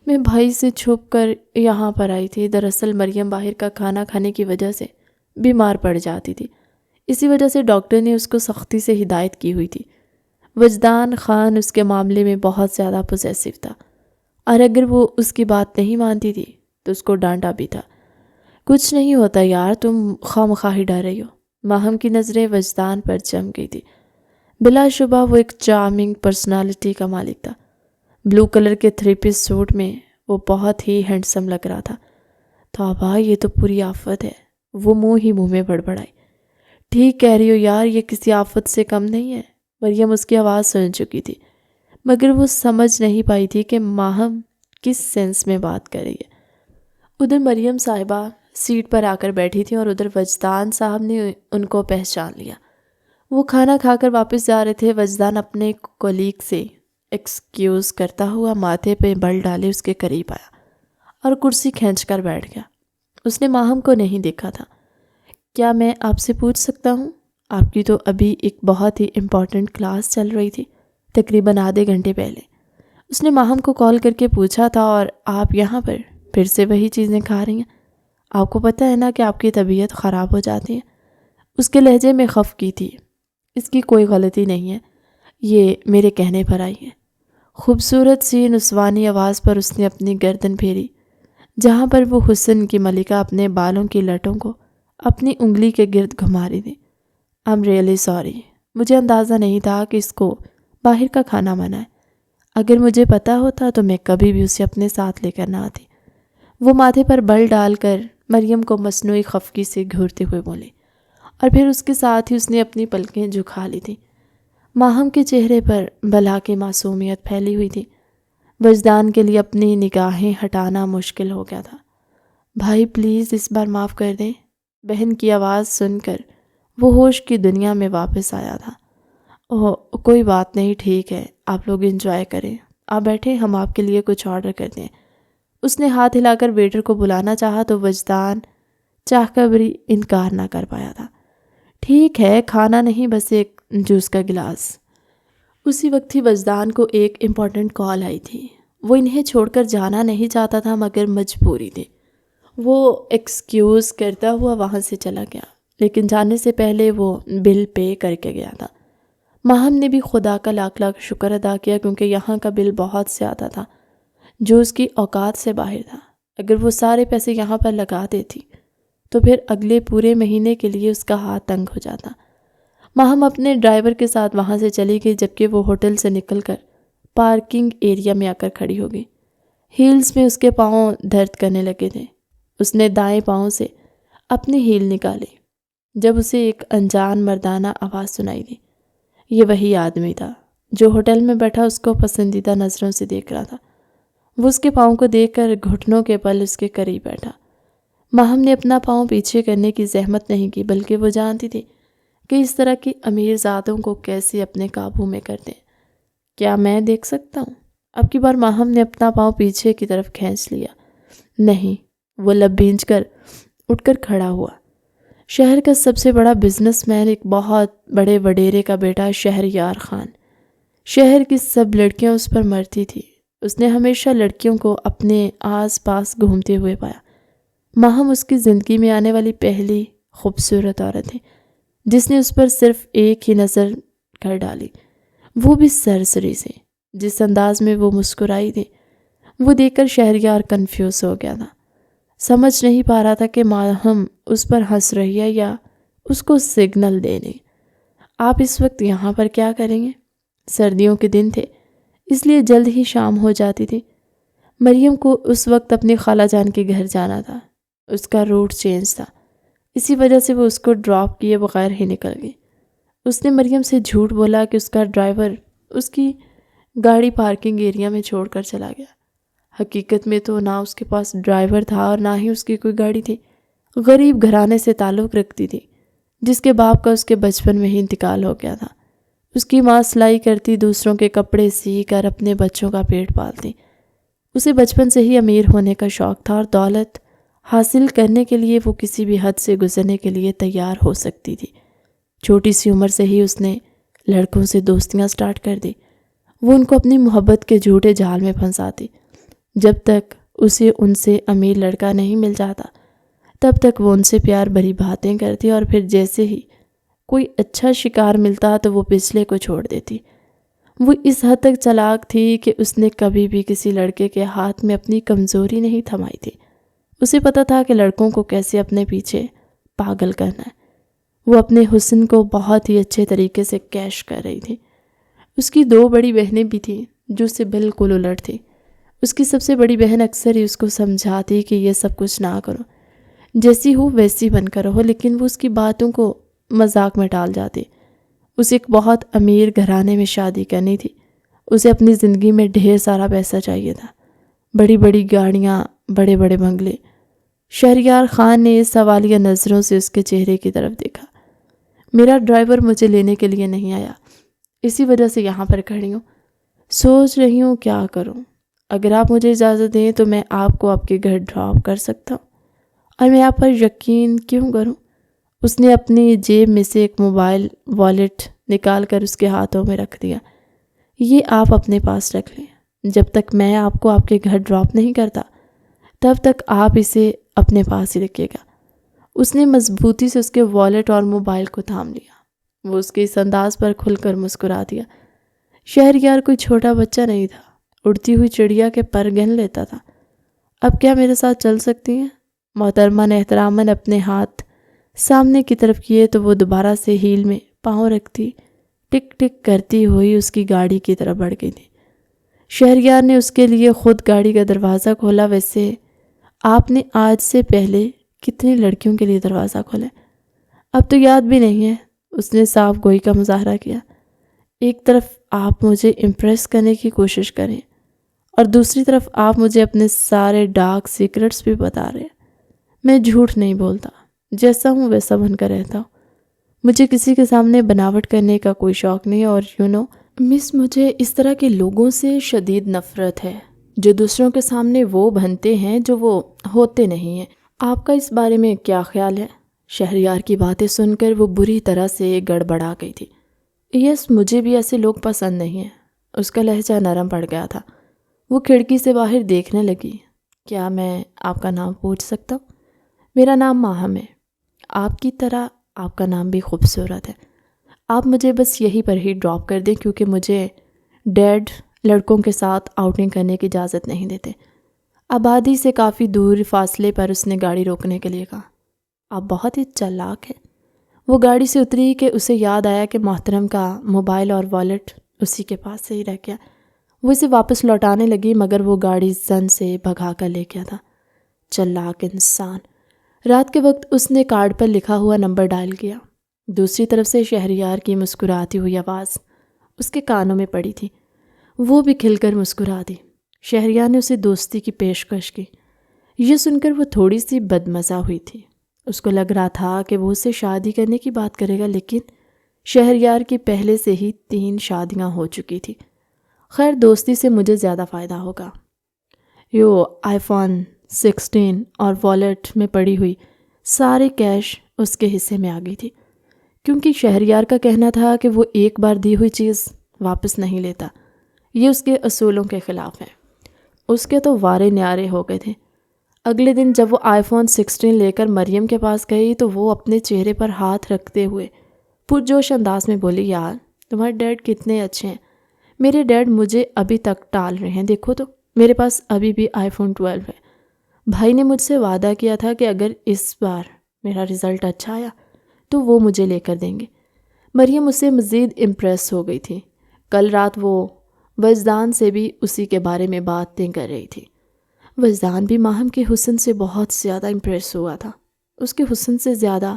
Speaker 1: میں بھائی سے چھپ کر یہاں پر آئی تھی۔ دراصل مریم باہر کا کھانا کھانے کی وجہ سے بیمار پڑ جاتی تھی، اسی وجہ سے ڈاکٹر نے اس کو سختی سے ہدایت کی ہوئی تھی۔ وجدان خان اس کے معاملے میں بہت زیادہ پوزیسو تھا، اور اگر وہ اس کی بات نہیں مانتی تھی تو اس کو ڈانٹا بھی تھا۔ کچھ نہیں ہوتا یار، تم خواہ ہی ڈر رہی ہو۔ ماہم کی نظریں وجدان پر جم گئی تھی۔ بلا شبہ وہ ایک چارمنگ پرسنالٹی کا مالک تھا۔ بلو کلر کے 3 پیس سوٹ میں وہ بہت ہی ہینڈسم لگ رہا تھا۔ توبہ، یہ تو پوری آفت ہے، وہ منہ میں بڑبڑائی۔ ٹھیک کہہ رہی ہو یار، یہ کسی آفت سے کم نہیں ہے۔ مریم اس کی آواز سن چکی تھی، مگر وہ سمجھ نہیں پائی تھی کہ ماہم کس سینس میں بات کر رہی ہے۔ ادھر مریم صاحبہ سیٹ پر آ کر بیٹھی تھی اور ادھر وجدان صاحب نے ان کو پہچان لیا۔ وہ کھانا کھا کر واپس جا رہے تھے۔ وجدان اپنے کولیگ سے ایکسکیوز کرتا ہوا ماتھے پہ بل ڈالے اس کے قریب آیا اور کرسی کھینچ کر بیٹھ گیا۔ اس نے ماہم کو نہیں دیکھا تھا۔ کیا میں آپ سے پوچھ سکتا ہوں؟ آپ کی تو ابھی ایک بہت ہی امپورٹنٹ کلاس چل رہی تھی، تقریباً آدھے گھنٹے پہلے۔ اس نے ماہم کو کال کر کے پوچھا تھا، اور آپ یہاں پر پھر سے وہی چیزیں کھا رہی ہیں؟ آپ کو پتہ ہے نا کہ آپ کی طبیعت خراب ہو جاتی ہے۔ اس کے لہجے میں خفگی تھی۔ اس کی کوئی غلطی نہیں ہے، یہ میرے کہنے پر آئی ہے۔ خوبصورت سی نسوانی آواز پر اس نے اپنی گردن پھیری، جہاں پر وہ حسن کی ملکہ اپنے بالوں کی لٹوں کو اپنی انگلی کے گرد گھما رہی تھی۔ I'm really sorry، مجھے اندازہ نہیں تھا کہ اس کو باہر کا کھانا منع ہے۔ اگر مجھے پتہ ہوتا تو میں کبھی بھی اسے اپنے ساتھ لے کر نہ آتی۔ وہ ماتھے پر بل ڈال کر مریم کو مصنوعی خفگی سے گھورتے ہوئے بولی، اور پھر اس کے ساتھ ہی اس نے اپنی پلکیں جھکا لی تھی۔ ماہم کے چہرے پر بلا کی معصومیت پھیلی ہوئی تھی۔ وجدان کے لیے اپنی نگاہیں ہٹانا مشکل ہو گیا تھا۔ بھائی پلیز اس بار معاف کر دیں۔ بہن کی آواز سن کر وہ ہوش کی دنیا میں واپس آیا تھا۔ اوہ کوئی بات نہیں، ٹھیک ہے، آپ لوگ انجوائے کریں، آپ بیٹھیں، ہم آپ کے لیے کچھ آرڈر کر دیں۔ اس نے ہاتھ ہلا کر ویٹر کو بلانا چاہا تو وجدان چاہ کر بھی انکار نہ کر پایا تھا۔ ٹھیک ہے، کھانا نہیں، بس ایک جوس کا گلاس۔ اسی وقت ہی وجدان کو ایک امپورٹنٹ کال آئی تھی۔ وہ انہیں چھوڑ کر جانا نہیں چاہتا تھا مگر مجبوری تھی۔ وہ ایکسکیوز کرتا ہوا وہاں سے چلا گیا، لیکن جانے سے پہلے وہ بل پے کر کے گیا تھا۔ ماہم نے بھی خدا کا لاکھ لاکھ شکر ادا کیا کیونکہ یہاں کا بل بہت زیادہ تھا جو اس کی اوقات سے باہر تھا۔ اگر وہ سارے پیسے یہاں پر لگا دیتی تو پھر اگلے پورے مہینے کے لیے اس کا ہاتھ تنگ ہو جاتا۔ ماہم اپنے ڈرائیور کے ساتھ وہاں سے چلی گئی جبکہ وہ ہوٹل سے نکل کر پارکنگ ایریا میں آ کر کھڑی ہو گئی۔ ہیلز میں اس کے پاؤں درد کرنے لگے تھے۔ اس نے دائیں پاؤں سے اپنی ہیل نکالی جب اسے ایک انجان مردانہ آواز سنائی دی، یہ وہی آدمی تھا جو ہوٹل میں بیٹھا اس کو پسندیدہ نظروں سے دیکھ رہا تھا۔ وہ اس کے پاؤں کو دیکھ کر گھٹنوں کے بل اس کے قریب بیٹھا۔ ماہم نے اپنا پاؤں پیچھے کرنے کی زحمت نہیں کی، بلکہ وہ جانتی تھی کہ اس طرح کی امیر ذاتوں کو کیسے اپنے قابو میں کر دیں۔ کیا میں دیکھ سکتا ہوں؟ اب کی بار ماہم نے اپنا پاؤں پیچھے کی طرف کھینچ لیا۔ نہیں، وہ لب بھینچ کر اٹھ کر کھڑا ہوا۔ شہر کا سب سے بڑا بزنس مین، ایک بہت بڑے وڈیرے کا بیٹا، شہریار خان۔ شہر کی سب لڑکیاں اس پر مرتی تھی۔ اس نے ہمیشہ لڑکیوں کو اپنے آس پاس گھومتے ہوئے پایا۔ ماہم اس کی زندگی میں آنے والی پہلی خوبصورت عورت ہے جس نے اس پر صرف ایک ہی نظر کر ڈالی، وہ بھی سرسری سے۔ جس انداز میں وہ مسکرائی تھی، وہ دیکھ کر شہریار کنفیوز ہو گیا تھا۔ سمجھ نہیں پا رہا تھا کہ ماہم اس پر ہنس رہی ہے یا اس کو سگنل دے رہی۔ آپ اس وقت یہاں پر کیا کریں گے؟ سردیوں کے دن تھے، اس لیے جلد ہی شام ہو جاتی تھی۔ مریم کو اس وقت اپنی خالہ جان کے گھر جانا تھا۔ اس کا روٹ چینج تھا، اسی وجہ سے وہ اس کو ڈراپ کیے بغیر ہی نکل گئی۔ اس نے مریم سے جھوٹ بولا کہ اس کا ڈرائیور اس کی گاڑی پارکنگ ایریا میں چھوڑ کر چلا گیا۔ حقیقت میں تو نہ اس کے پاس ڈرائیور تھا اور نہ ہی اس کی کوئی گاڑی تھی۔ غریب گھرانے سے تعلق رکھتی تھی جس کے باپ کا اس کے بچپن میں ہی انتقال ہو گیا تھا۔ اس کی ماں سلائی کرتی، دوسروں کے کپڑے سی کر اپنے بچوں کا پیٹ پالتی۔ اسے بچپن سے ہی امیر ہونے کا شوق تھا اور دولت حاصل کرنے کے لیے وہ کسی بھی حد سے گزرنے کے لیے تیار ہو سکتی تھی۔ چھوٹی سی عمر سے ہی اس نے لڑکوں سے دوستیاں سٹارٹ کر دی۔ وہ ان کو اپنی محبت کے جھوٹے جال میں پھنساتی۔ جب تک اسے ان سے امیر لڑکا نہیں مل جاتا تب تک وہ ان سے پیار بھری باتیں کرتی، اور پھر جیسے ہی کوئی اچھا شکار ملتا تو وہ پچھلے کو چھوڑ دیتی۔ وہ اس حد تک چالاک تھی کہ اس نے کبھی بھی کسی لڑکے کے ہاتھ میں اپنی کمزوری نہیں تھمائی تھی۔ اسے پتا تھا کہ لڑکوں کو کیسے اپنے پیچھے پاگل کرنا ہے۔ وہ اپنے حسن کو بہت ہی اچھے طریقے سے کیش کر رہی تھی۔ اس کی 2 بڑی بہنیں بھی تھیں جو اسے بالکل الٹ تھی۔ اس کی سب سے بڑی بہن اکثر ہی اس کو سمجھاتی کہ یہ سب کچھ نہ کرو، جیسی ہو ویسی بن کر رہو، لیکن وہ اس کی باتوں کو مذاق میں ٹال جاتی۔ اسے ایک بہت امیر گھرانے میں شادی کرنی تھی۔ اسے اپنی زندگی میں ڈھیر سارا پیسہ چاہیے تھا، بڑی بڑی گاڑیاں، بڑے بڑے بنگلے۔ شہریار خان نے سوالیہ نظروں سے اس کے چہرے کی طرف دیکھا۔ میرا ڈرائیور مجھے لینے کے لیے نہیں آیا، اسی وجہ سے یہاں پر کھڑی ہوں۔ سوچ رہی ہوں کیا کروں۔ اگر آپ مجھے اجازت دیں تو میں آپ کو آپ کے گھر ڈراپ کر سکتا ہوں، اور میں آپ پر یقین کیوں کروں؟ اس نے اپنی جیب میں سے ایک موبائل والیٹ نکال کر اس کے ہاتھوں میں رکھ دیا۔ یہ آپ اپنے پاس رکھ لیں، جب تک میں آپ کو آپ کے گھر ڈراپ نہیں کرتا تب تک آپ اسے اپنے پاس ہی رکھیے گا۔ اس نے مضبوطی سے اس کے والیٹ اور موبائل کو تھام لیا۔ وہ اس کے اس انداز پر کھل کر مسکرا دیا۔ شہریار کوئی چھوٹا بچہ نہیں تھا، اڑتی ہوئی چڑیا کے پر گن لیتا تھا۔ اب کیا میرے ساتھ چل سکتی ہیں؟ محترمہ نے احتراماً اپنے ہاتھ سامنے کی طرف کیے تو وہ دوبارہ سے ہیل میں پاؤں رکھتی ٹک ٹک کرتی ہوئی اس کی گاڑی کی طرف بڑھ گئی تھی۔ شہریار نے اس کے لیے خود گاڑی کا دروازہ کھولا۔ ویسے آپ نے آج سے پہلے کتنی لڑکیوں کے لیے دروازہ کھولا؟ اب تو یاد بھی نہیں ہے، اس نے صاف گوئی کا مظاہرہ کیا۔ ایک طرف آپ مجھے امپریس کرنے کی کوشش کریں اور دوسری طرف آپ مجھے اپنے سارے ڈارک سیکرٹس بھی بتا رہے ہیں۔ میں جھوٹ نہیں بولتا، جیسا ہوں ویسا بن کر رہتا ہوں۔ مجھے کسی کے سامنے بناوٹ کرنے کا کوئی شوق نہیں، اور مس، مجھے اس طرح کے لوگوں سے شدید نفرت ہے جو دوسروں کے سامنے وہ بنتے ہیں جو وہ ہوتے نہیں ہیں۔ آپ کا اس بارے میں کیا خیال ہے؟ شہریار کی باتیں سن کر وہ بری طرح سے گڑبڑا گئی تھی۔ یس، مجھے بھی ایسے لوگ پسند نہیں ہیں۔ اس کا لہجہ نرم پڑ گیا تھا۔ وہ کھڑکی سے باہر دیکھنے لگی۔ کیا میں آپ کا نام پوچھ سکتا ہوں؟ میرا نام ماہم ہے۔ آپ کی طرح آپ کا نام بھی خوبصورت ہے۔ آپ مجھے بس یہیں پر ہی ڈراپ کر دیں، کیونکہ مجھے ڈیڈ لڑکوں کے ساتھ آؤٹنگ کرنے کی اجازت نہیں دیتے۔ آبادی سے کافی دور فاصلے پر اس نے گاڑی روکنے کے لیے کہا۔ آپ بہت ہی چالاک ہیں۔ وہ گاڑی سے اتری کہ اسے یاد آیا کہ محترم کا موبائل اور والیٹ اسی کے پاس سے ہی رہ گیا۔ وہ اسے واپس لوٹانے لگی، مگر وہ گاڑی زن سے بھگا کر لے گیا تھا۔ چالاک انسان۔ رات کے وقت اس نے کارڈ پر لکھا ہوا نمبر ڈائل کیا۔ دوسری طرف سے شہریار کی مسکراتی ہوئی آواز اس کے کانوں میں پڑی تھی۔ وہ بھی کھل کر مسکرا دی۔ شہریار نے اسے دوستی کی پیشکش کی۔ یہ سن کر وہ تھوڑی سی بدمزہ ہوئی تھی۔ اس کو لگ رہا تھا کہ وہ اسے شادی کرنے کی بات کرے گا، لیکن شہریار کی پہلے سے ہی 3 شادیاں ہو چکی تھی۔ خیر، دوستی سے مجھے زیادہ فائدہ ہوگا۔ آئی فون 16 اور والیٹ میں پڑی ہوئی سارے کیش اس کے حصے میں آ گئی تھی، کیونکہ شہریار کا کہنا تھا کہ وہ ایک بار دی ہوئی چیز واپس نہیں لیتا۔ یہ اس کے اصولوں کے خلاف ہے۔ اس کے تو وارے نیارے ہو گئے تھے۔ اگلے دن جب وہ آئی فون 16 لے کر مریم کے پاس گئی تو وہ اپنے چہرے پر ہاتھ رکھتے ہوئے پرجوش انداز میں بولی، یار تمہارے ڈیڈ کتنے اچھے ہیں۔ میرے ڈیڈ مجھے ابھی تک ٹال رہے ہیں، دیکھو تو میرے پاس ابھی بھی آئی فون 12 ہے۔ بھائی نے مجھ سے وعدہ کیا تھا کہ اگر اس بار میرا رزلٹ اچھا آیا تو وہ مجھے لے کر دیں گے۔ مریم اس سے مزید امپریس ہو گئی تھی۔ کل رات وہ وجدان سے بھی اسی کے بارے میں باتیں کر رہی تھی۔ وجدان بھی ماہم کے حسن سے بہت زیادہ امپریس ہوا تھا۔ اس کے حسن سے زیادہ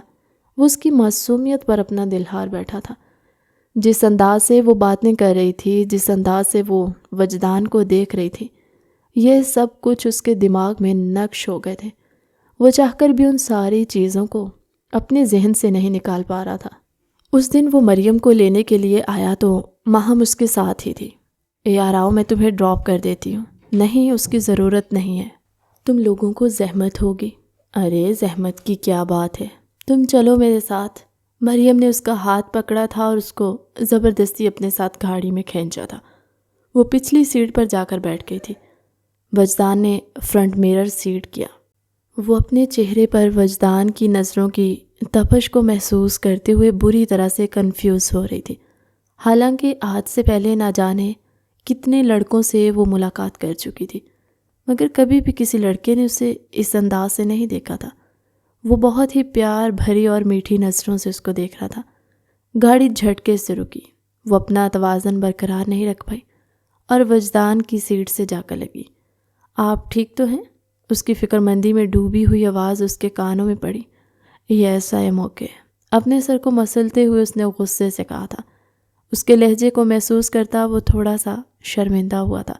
Speaker 1: وہ اس کی معصومیت پر اپنا دل ہار بیٹھا تھا۔ جس انداز سے وہ باتیں کر رہی تھی، جس انداز سے وہ وجدان کو دیکھ رہی تھی، یہ سب کچھ اس کے دماغ میں نقش ہو گئے تھے۔ وہ چاہ کر بھی ان ساری چیزوں کو اپنے ذہن سے نہیں نکال پا رہا تھا۔ اس دن وہ مریم کو لینے کے لیے آیا تو ماہم اس کے ساتھ ہی تھی۔ یار آؤ، میں تمہیں ڈراپ کر دیتی ہوں۔ نہیں، اس کی ضرورت نہیں ہے، تم لوگوں کو زحمت ہوگی۔ ارے زحمت کی کیا بات ہے، تم چلو میرے ساتھ۔ مریم نے اس کا ہاتھ پکڑا تھا اور اس کو زبردستی اپنے ساتھ گاڑی میں کھینچا تھا۔ وہ پچھلی سیٹ پر جا کر بیٹھ گئی تھی۔ وجدان نے فرنٹ میرر سیٹ کیا۔ وہ اپنے چہرے پر وجدان کی نظروں کی تپش کو محسوس کرتے ہوئے بری طرح سے کنفیوز ہو رہی تھی۔ حالانکہ آج سے پہلے نہ جانے کتنے لڑکوں سے وہ ملاقات کر چکی تھی، مگر کبھی بھی کسی لڑکے نے اسے اس انداز سے نہیں دیکھا تھا۔ وہ بہت ہی پیار بھری اور میٹھی نظروں سے اس کو دیکھ رہا تھا۔ گاڑی جھٹکے سے رکی۔ وہ اپنا توازن برقرار نہیں رکھ پائی اور وجدان کی سیٹ سے جا کر لگی۔ آپ ٹھیک تو ہیں؟ اس کی فکر مندی میں ڈوبی ہوئی آواز اس کے کانوں میں پڑی۔ یس آئی ایم اوکے، اپنے سر کو مسلتے ہوئے اس نے غصے سے کہا تھا۔ اس کے لہجے کو محسوس کرتا وہ تھوڑا سا شرمندہ ہوا تھا۔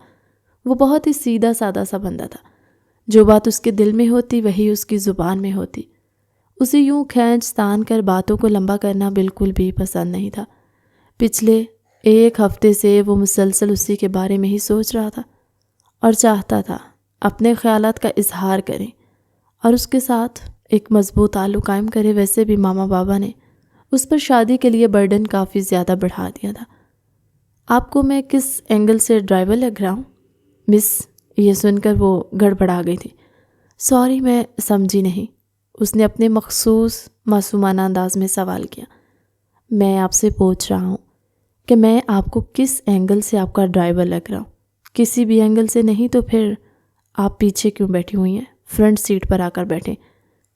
Speaker 1: وہ بہت ہی سیدھا سادہ سا بندہ تھا۔ جو بات اس کے دل میں ہوتی وہی اس کی زبان میں ہوتی۔ اسے یوں کھینچ تان کر باتوں کو لمبا کرنا بالکل بھی پسند نہیں تھا۔ پچھلے 1 ہفتے سے وہ مسلسل اسی کے بارے میں ہی سوچ رہا تھا اور چاہتا تھا اپنے خیالات کا اظہار کرے اور اس کے ساتھ ایک مضبوط تعلق قائم کرے۔ ویسے بھی ماما بابا نے اس پر شادی کے لیے برڈن کافی زیادہ بڑھا دیا تھا۔ آپ کو میں کس اینگل سے ڈرائیور لگ رہا ہوں مس؟ یہ سن کر وہ گڑبڑا گئی تھی۔ سوری، میں سمجھی نہیں، اس نے اپنے مخصوص معصومانہ انداز میں سوال کیا۔ میں آپ سے پوچھ رہا ہوں کہ میں آپ کو کس اینگل سے آپ کا ڈرائیور لگ رہا ہوں؟ کسی بھی اینگل سے نہیں تو پھر آپ پیچھے کیوں بیٹھی ہوئی ہیں؟ فرنٹ سیٹ پر آ کر بیٹھیں۔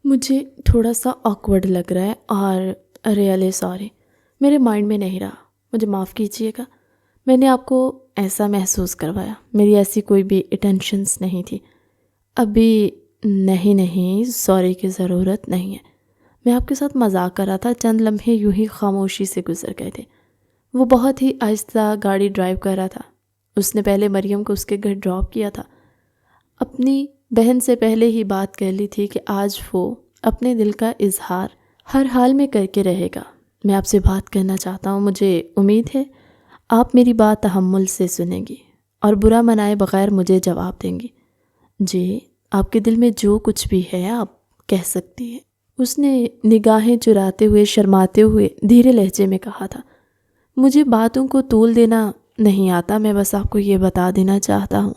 Speaker 1: مجھے تھوڑا سا آکورڈ لگ رہا ہے اور ریئلی سوری، میرے مائنڈ میں نہیں رہا، مجھے معاف کیجیے گا۔ میں نے آپ کو ایسا محسوس کروایا، میری ایسی کوئی بھی انٹینشنس نہیں تھی۔ ابھی نہیں، سوری کی ضرورت نہیں ہے، میں آپ کے ساتھ مذاق کر رہا تھا۔ چند لمحے یوں ہی خاموشی سے گزر گئے تھے۔ وہ بہت ہی آہستہ گاڑی ڈرائیو کر رہا تھا۔ اس نے پہلے مریم کو اس کے گھر ڈراپ کیا تھا۔ اپنی بہن سے پہلے ہی بات کر لی تھی کہ آج وہ اپنے دل کا اظہار ہر حال میں کر کے رہے گا۔ میں آپ سے بات کرنا چاہتا ہوں، مجھے امید ہے آپ میری بات تحمل سے سنیں گی اور برا منائے بغیر مجھے جواب دیں گی۔ جی، آپ کے دل میں جو کچھ بھی ہے آپ کہہ سکتی ہیں، اس نے نگاہیں چراتے ہوئے شرماتے ہوئے دھیرے لہجے میں کہا تھا۔ مجھے باتوں کو طول دینا نہیں آتا، میں بس آپ کو یہ بتا دینا چاہتا ہوں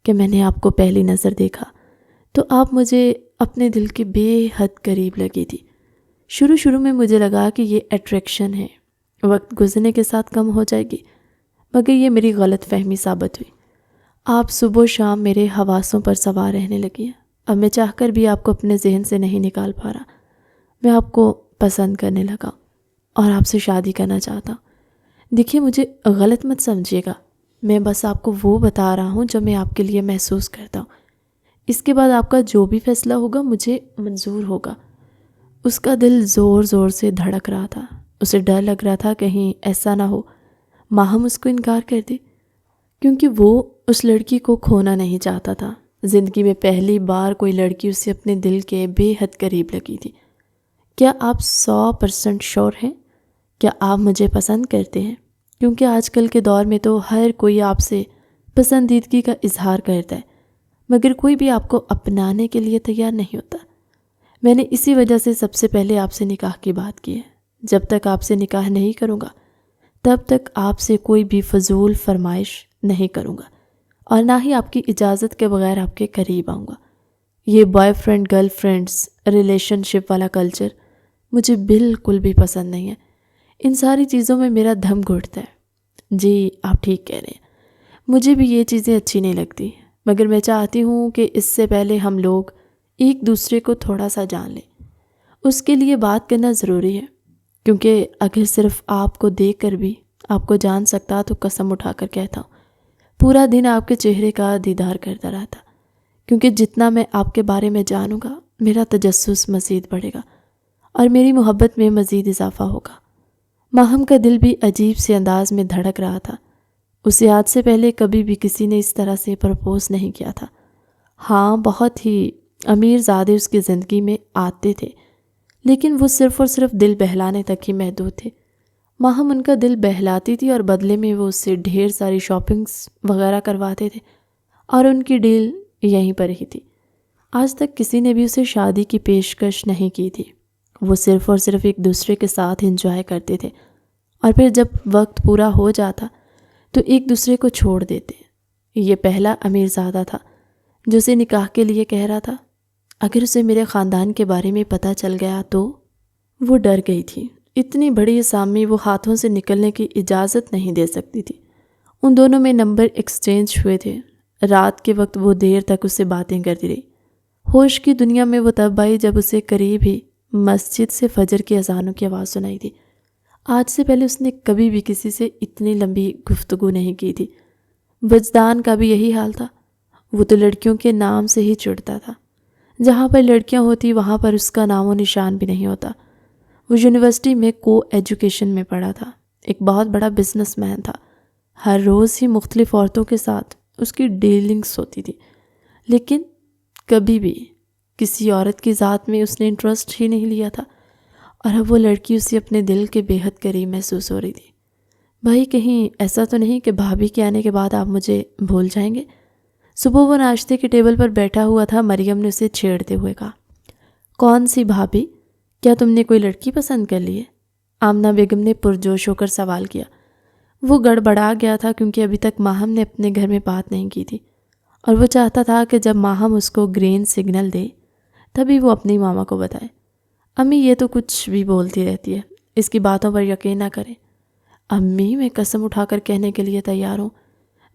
Speaker 1: کہ میں نے آپ کو پہلی نظر دیکھا تو آپ مجھے اپنے دل کے بے حد قریب لگی تھی۔ شروع میں مجھے لگا کہ یہ اٹریکشن ہے، وقت گزرنے کے ساتھ کم ہو جائے گی، مگر یہ میری غلط فہمی ثابت ہوئی۔ آپ صبح و شام میرے حواسوں پر سوار رہنے لگی ہیں۔ اب میں چاہ کر بھی آپ کو اپنے ذہن سے نہیں نکال پا رہا۔ میں آپ کو پسند کرنے لگا اور آپ سے شادی کرنا چاہتا ہوں۔ دیکھیے، مجھے غلط مت سمجھیے گا، میں بس آپ کو وہ بتا رہا ہوں جو میں آپ کے لیے محسوس کرتا ہوں۔ اس کے بعد آپ کا جو بھی فیصلہ ہوگا مجھے منظور ہوگا۔ اس کا دل زور زور سے دھڑک رہا تھا۔ اسے ڈر لگ رہا تھا کہیں ایسا نہ ہو ماہم اس کو انکار کر دے، کیونکہ وہ اس لڑکی کو کھونا نہیں چاہتا تھا۔ زندگی میں پہلی بار کوئی لڑکی اسے اپنے دل کے بے حد قریب لگی تھی۔ کیا آپ 100% شور ہیں؟ کیا آپ مجھے پسند کرتے ہیں؟ کیونکہ آج کل کے دور میں تو ہر کوئی آپ سے پسندیدگی کا اظہار کرتا ہے، مگر کوئی بھی آپ کو اپنانے کے لیے تیار نہیں ہوتا۔ میں نے اسی وجہ سے سب سے پہلے آپ سے نکاح کی بات کی ہے۔ جب تک آپ سے نکاح نہیں کروں گا تب تک آپ سے کوئی بھی فضول فرمائش نہیں کروں گا، اور نہ ہی آپ کی اجازت کے بغیر آپ کے قریب آؤں گا۔ یہ boyfriend girlfriends relationship والا کلچر مجھے بالکل بھی پسند نہیں ہے۔ ان ساری چیزوں میں میرا دم گھٹتا ہے۔ جی آپ ٹھیک کہہ رہے ہیں، مجھے بھی یہ چیزیں اچھی نہیں لگتی، مگر میں چاہتی ہوں کہ اس سے پہلے ہم لوگ ایک دوسرے کو تھوڑا سا جان لیں۔ اس کے لیے بات کرنا ضروری ہے، کیونکہ اگر صرف آپ کو دیکھ کر بھی آپ کو جان سکتا تو قسم اٹھا کر کہتا ہوں پورا دن آپ کے چہرے کا دیدار کرتا رہتا، کیونکہ جتنا میں آپ کے بارے میں جانوں گا میرا تجسس مزید بڑھے گا اور میری محبت میں مزید اضافہ ہوگا۔ ماہم کا دل بھی عجیب سے انداز میں دھڑک رہا تھا۔ اسے آج سے پہلے کبھی بھی کسی نے اس طرح سے پرپوز نہیں کیا تھا۔ ہاں، بہت ہی امیر زادے اس کی زندگی میں آتے تھے، لیکن وہ صرف اور صرف دل بہلانے تک ہی محدود تھے۔ ماہم ان کا دل بہلاتی تھی اور بدلے میں وہ اس سے ڈھیر ساری شاپنگز وغیرہ کرواتے تھے، اور ان کی ڈیل یہیں پر ہی تھی۔ آج تک کسی نے بھی اسے شادی کی پیشکش نہیں کی تھی۔ وہ صرف اور صرف ایک دوسرے کے ساتھ انجوائے کرتے تھے، اور پھر جب وقت پورا ہو جاتا تو ایک دوسرے کو چھوڑ دیتے۔ یہ پہلا امیر زادہ تھا جو اسے نکاح کے لیے کہہ رہا تھا۔ اگر اسے میرے خاندان کے بارے میں پتہ چل گیا تو… وہ ڈر گئی تھی۔ اتنی بڑی اسامی وہ ہاتھوں سے نکلنے کی اجازت نہیں دے سکتی تھی۔ ان دونوں میں نمبر ایکسچینج ہوئے تھے۔ رات کے وقت وہ دیر تک اس سے باتیں کرتی رہی۔ ہوش کی دنیا میں وہ تب آئی جب اسے قریب ہی مسجد سے فجر کی اذانوں کی آواز سنائی تھی۔ آج سے پہلے اس نے کبھی بھی کسی سے اتنی لمبی گفتگو نہیں کی تھی۔ وجدان کا بھی یہی حال تھا۔ وہ تو لڑکیوں کے نام سے ہی چڑھتا تھا۔ جہاں پر لڑکیاں ہوتی وہاں پر اس کا نام و نشان بھی نہیں ہوتا۔ وہ یونیورسٹی میں کو ایجوکیشن میں پڑھا تھا، ایک بہت بڑا بزنس مین تھا۔ ہر روز ہی مختلف عورتوں کے ساتھ اس کی ڈیلنگز ہوتی تھی، لیکن کبھی بھی کسی عورت کی ذات میں اس نے انٹرسٹ ہی نہیں لیا تھا، اور اب وہ لڑکی اسے اپنے دل کے بے حد قریب محسوس ہو رہی تھی۔ بھائی کہیں ایسا تو نہیں کہ بھابھی کے آنے کے بعد آپ مجھے بھول جائیں گے؟ صبح وہ ناشتے کے ٹیبل پر بیٹھا ہوا تھا۔ مریم نے اسے چھیڑتے ہوئے کہا، کون سی بھابھی؟ کیا تم نے کوئی لڑکی پسند کر لی ہے؟ آمنہ بیگم نے پرجوش ہو کر سوال کیا۔ وہ گڑبڑا گیا تھا کیونکہ ابھی تک ماہم نے اپنے گھر میں بات نہیں کی تھی، اور وہ چاہتا تھا کہ جب ماہم اس کو گرین سگنل دے تبھی وہ اپنی ماما کو بتائے۔ امی یہ تو کچھ بھی بولتی رہتی ہے، اس کی باتوں پر یقین نہ کریں۔ امی، میں قسم اٹھا کر کہنے کے لیے تیار ہوں،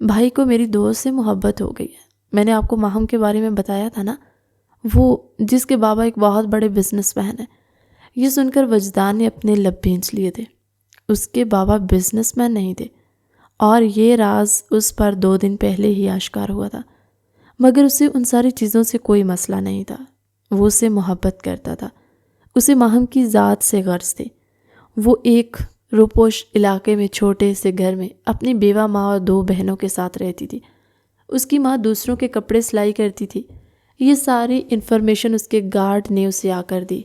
Speaker 1: بھائی کو میری دوست سے محبت ہو گئی ہے۔ میں نے آپ کو ماہم کے بارے میں بتایا تھا نا، وہ جس کے بابا ایک بہت بڑے بزنس مین ہیں۔ یہ سن کر وجدان نے اپنے لب بھینچ لیے تھے۔ اس کے بابا بزنس مین نہیں تھے، اور یہ راز اس پر 2 دن پہلے ہی آشکار ہوا تھا، مگر اسے ان ساری چیزوں سے کوئی مسئلہ نہیں تھا۔ وہ اسے محبت کرتا تھا، اسے ماہم کی ذات سے غرض تھی۔ وہ ایک روپوش علاقے میں چھوٹے سے گھر میں اپنی بیوہ ماں اور 2 بہنوں کے ساتھ رہتی تھی۔ اس کی ماں دوسروں کے کپڑے سلائی کرتی تھی۔ یہ ساری انفارمیشن اس کے گارڈ نے اسے آ کر دی،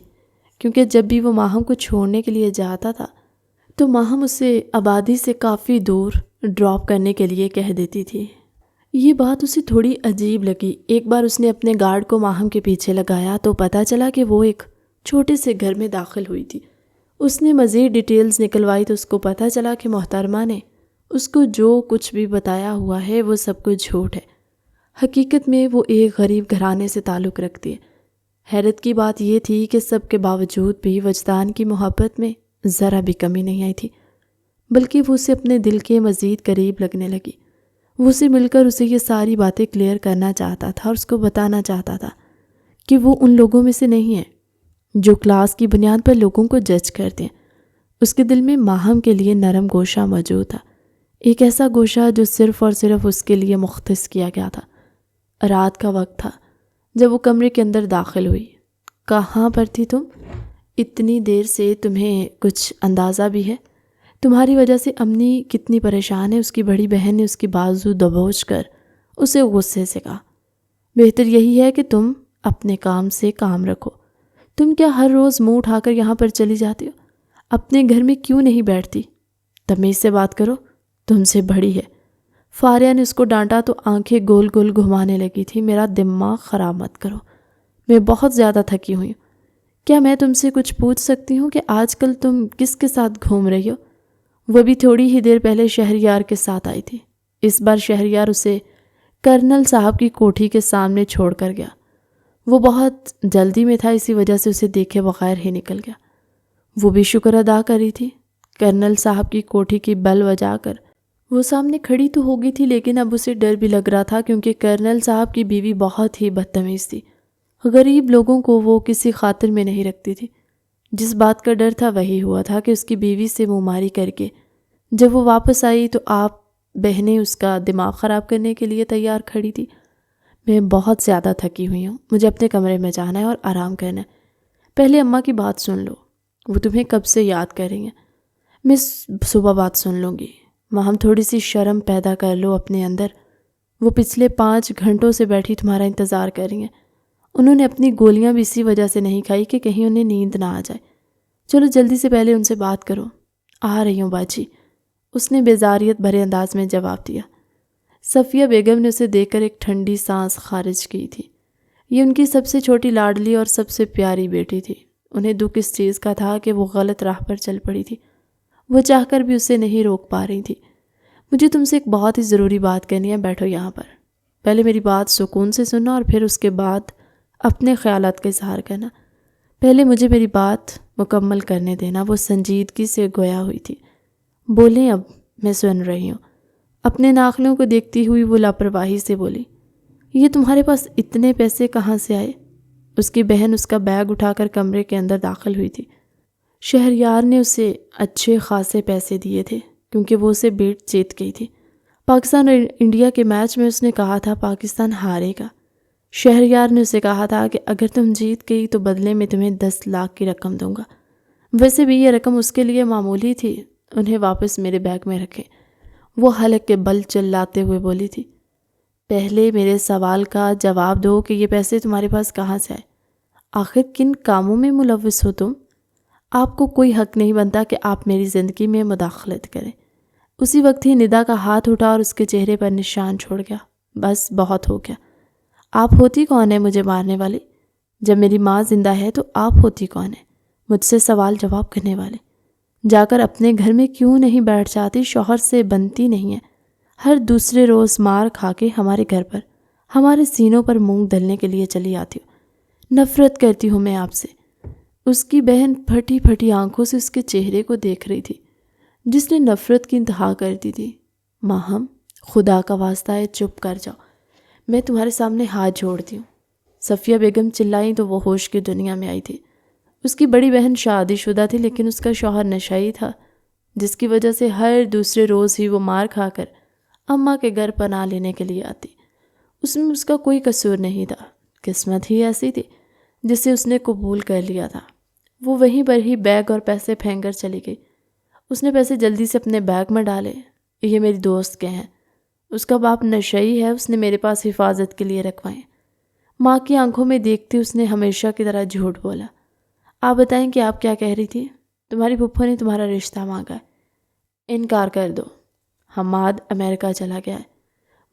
Speaker 1: کیونکہ جب بھی وہ ماہم کو چھوڑنے کے لیے جاتا تھا تو ماہم اسے آبادی سے کافی دور ڈراپ کرنے کے لیے کہہ دیتی تھی۔ یہ بات اسے تھوڑی عجیب لگی۔ ایک بار اس نے اپنے گارڈ کو ماہم کے پیچھے لگایا تو پتہ چلا کہ وہ ایک چھوٹے سے گھر میں داخل ہوئی تھی۔ اس نے مزید ڈیٹیلز نکلوائی تو اس کو پتہ چلا کہ محترمہ نے اس کو جو کچھ بھی بتایا ہوا ہے وہ سب کچھ جھوٹ ہے۔ حقیقت میں وہ ایک غریب گھرانے سے تعلق رکھتی ہے۔ حیرت کی بات یہ تھی کہ سب کے باوجود بھی وجدان کی محبت میں ذرا بھی کمی نہیں آئی تھی، بلکہ وہ اسے اپنے دل کے مزید قریب لگنے لگی۔ وہ اسے مل کر اسے یہ ساری باتیں کلیئر کرنا چاہتا تھا اور اس کو بتانا چاہتا تھا کہ وہ ان لوگوں میں سے نہیں ہے جو کلاس کی بنیاد پر لوگوں کو جج کرتے ہیں۔ اس کے دل میں ماہم کے لیے نرم گوشہ موجود تھا، ایک ایسا گوشہ جو صرف اور صرف اس کے لیے مختص کیا گیا تھا۔ رات کا وقت تھا جب وہ کمرے کے اندر داخل ہوئی۔ کہاں پر تھی تم؟ اتنی دیر سے تمہیں کچھ اندازہ بھی ہے؟ تمہاری وجہ سے امنی کتنی پریشان ہے۔ اس کی بڑی بہن نے اس کی بازو دبوچ کر اسے غصے سے کہا، بہتر یہی ہے کہ تم اپنے کام سے کام رکھو۔ تم کیا ہر روز منہ اٹھا کر یہاں پر چلی جاتی ہو؟ اپنے گھر میں کیوں نہیں بیٹھتی؟ تمیز سے بات کرو، تم سے بڑی ہے۔ فاریہ نے اس کو ڈانٹا تو آنکھیں گول گول گھمانے لگی تھی۔ میرا دماغ خراب مت کرو، میں بہت زیادہ تھکی ہوئی ہوں۔ کیا میں تم سے کچھ پوچھ سکتی ہوں کہ آج کل تم کس کے ساتھ گھوم رہی ہو؟ وہ بھی تھوڑی ہی دیر پہلے شہریار کے ساتھ آئی تھی۔ اس بار شہریار اسے کرنل صاحب کی کوٹھی کے سامنے چھوڑ کر گیا۔ وہ بہت جلدی میں تھا، اسی وجہ سے اسے دیکھے بغیر ہی نکل گیا۔ وہ بھی شکر ادا کری تھی۔ کرنل صاحب کی کوٹھی کی بیل بجا کر وہ سامنے کھڑی تو ہو گئی تھی، لیکن اب اسے ڈر بھی لگ رہا تھا کیونکہ کرنل صاحب کی بیوی بہت ہی بدتمیز تھی۔ غریب لوگوں کو وہ کسی خاطر میں نہیں رکھتی تھی۔ جس بات کا ڈر تھا وہی ہوا تھا کہ اس کی بیوی سے منہ ماری کر کے جب وہ واپس آئی تو آپ بہنیں اس کا دماغ خراب کرنے کے لیے تیار کھڑی تھی۔ میں بہت زیادہ تھکی ہوئی ہوں، مجھے اپنے کمرے میں جانا ہے اور آرام کرنا ہے۔ پہلے اماں کی بات سن لو، وہ تمہیں کب سے یاد کر رہی ہیں۔ میں صبح بات سن لوں گی۔ وہاں تھوڑی سی شرم پیدا کر لو اپنے اندر۔ وہ پچھلے 5 گھنٹوں سے بیٹھی تمہارا انتظار کر رہی ہیں۔ انہوں نے اپنی گولیاں بھی اسی وجہ سے نہیں کھائی کہ کہیں انہیں نیند نہ آ جائے۔ چلو جلدی سے پہلے ان سے بات کرو۔ آ رہی ہوں باجی، اس نے بیزاریت بھرے انداز میں جواب دیا۔ صفیہ بیگم نے اسے دیکھ کر ایک ٹھنڈی سانس خارج کی تھی۔ یہ ان کی سب سے چھوٹی لاڈلی اور سب سے پیاری بیٹی تھی۔ انہیں دکھ اس چیز کا تھا کہ وہ غلط راہ پر چل پڑی تھی۔ وہ چاہ کر بھی اسے نہیں روک پا رہی تھی۔ مجھے تم سے ایک بہت ہی ضروری بات کرنی ہے، بیٹھو یہاں پر۔ پہلے میری بات سکون سے سننا اور پھر اس کے بعد اپنے خیالات کا اظہار کرنا۔ پہلے مجھے میری بات مکمل کرنے دینا۔ وہ سنجیدگی سے گویا ہوئی تھی۔ بولیں اب، میں سن رہی ہوں۔ اپنے ناخنوں کو دیکھتی ہوئی وہ لاپرواہی سے بولی، یہ تمہارے پاس اتنے پیسے کہاں سے آئے؟ اس کی بہن اس کا بیگ اٹھا کر کمرے کے اندر داخل ہوئی تھی۔ شہریار نے اسے اچھے خاصے پیسے دیے تھے کیونکہ وہ اسے بیٹ جیت گئی تھی۔ پاکستان اور انڈیا کے میچ میں اس نے کہا تھا پاکستان ہارے گا۔ شہریار نے اسے کہا تھا کہ اگر تم جیت گئی تو بدلے میں تمہیں 10 لاکھ کی رقم دوں گا۔ ویسے بھی یہ رقم اس کے لیے معمولی تھی، انہیں واپس میرے بیگ میں رکھے۔ وہ حلق کے بل چلاتے ہوئے بولی تھی، پہلے میرے سوال کا جواب دو کہ یہ پیسے تمہارے پاس کہاں سے آئے؟ آخر کن کاموں میں ملوث ہو تم؟ آپ کو کوئی حق نہیں بنتا کہ آپ میری زندگی میں مداخلت کریں۔ اسی وقت ہی ندا کا ہاتھ اٹھا اور اس کے چہرے پر نشان چھوڑ گیا۔ بس بہت ہو گیا۔ آپ ہوتی کون ہے مجھے مارنے والی؟ جب میری ماں زندہ ہے تو آپ ہوتی کون ہے مجھ سے سوال جواب کرنے والے؟ جا کر اپنے گھر میں کیوں نہیں بیٹھ جاتی؟ شوہر سے بنتی نہیں ہے۔ ہر دوسرے روز مار کھا کے ہمارے گھر پر ہمارے سینوں پر مونگ دلنے کے لیے چلی آتی ہوں۔ نفرت کرتی ہوں میں آپ سے۔ اس کی بہن پھٹی پھٹی آنکھوں سے اس کے چہرے کو دیکھ رہی تھی جس نے نفرت کی انتہا کر دی تھی۔ ماہم، خدا کا واسطہ ہے چپ کر جاؤ، میں تمہارے سامنے ہاتھ جوڑتی ہوں۔ صفیہ بیگم چلائیں تو وہ ہوش کی دنیا میں آئی تھی۔ اس کی بڑی بہن شادی شدہ تھی لیکن اس کا شوہر نشئی تھا، جس کی وجہ سے ہر دوسرے روز ہی وہ مار کھا کر اماں کے گھر پناہ لینے کے لیے آتی۔ اس میں اس کا کوئی قصور نہیں تھا، قسمت ہی ایسی تھی جسے اس نے قبول کر لیا تھا۔ وہ وہیں پر ہی بیگ اور پیسے پھینک کر چلی گئی۔ اس نے پیسے جلدی سے اپنے بیگ میں ڈالے۔ یہ میری دوست کے ہیں، اس کا باپ نشئی ہے، اس نے میرے پاس حفاظت کے لیے رکھوائے۔ ماں کی آنکھوں میں دیکھتے اس نے ہمیشہ کی طرح جھوٹ بولا۔ آپ بتائیں کہ آپ کیا کہہ رہی تھی؟ تمہاری پھپھو نے تمہارا رشتہ مانگا ہے، انکار کر دو۔ حماد امریکہ چلا گیا ہے۔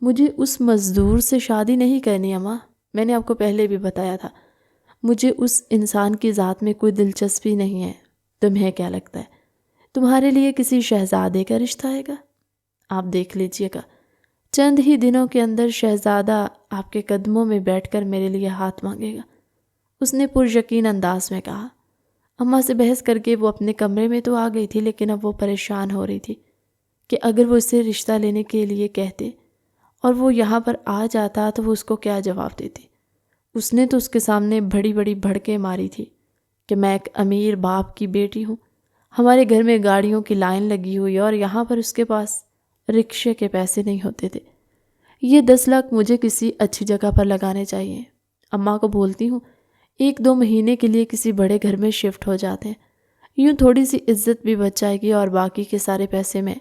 Speaker 1: مجھے اس مزدور سے شادی نہیں کرنی اماں، میں نے آپ کو پہلے بھی بتایا تھا۔ مجھے اس انسان کی ذات میں کوئی دلچسپی نہیں ہے۔ تمہیں کیا لگتا ہے تمہارے لیے کسی شہزادے کا رشتہ آئے گا؟ آپ دیکھ لیجئے گا، چند ہی دنوں کے اندر شہزادہ آپ کے قدموں میں بیٹھ کر میرے لیے ہاتھ مانگے گا، اس نے پریقین انداز میں کہا۔ اماں سے بحث کر کے وہ اپنے کمرے میں تو آ گئی تھی لیکن اب وہ پریشان ہو رہی تھی کہ اگر وہ اسے رشتہ لینے کے لیے کہتے اور وہ یہاں پر آ جاتا تو وہ اس کو کیا جواب دیتی۔ اس نے تو اس کے سامنے بڑی بڑی بھڑکے ماری تھی کہ میں ایک امیر باپ کی بیٹی ہوں، ہمارے گھر میں گاڑیوں کی لائن لگی ہوئی اور یہاں پر اس کے پاس رکشے کے پیسے نہیں ہوتے تھے۔ یہ 10 لاکھ مجھے کسی اچھی جگہ پر لگانے چاہیے۔ اماں کو بولتی ہوں 1-2 مہینے کے لیے کسی بڑے گھر میں شفٹ ہو جاتے ہیں، یوں تھوڑی سی عزت بھی بچ جائے گی اور باقی کے سارے پیسے میں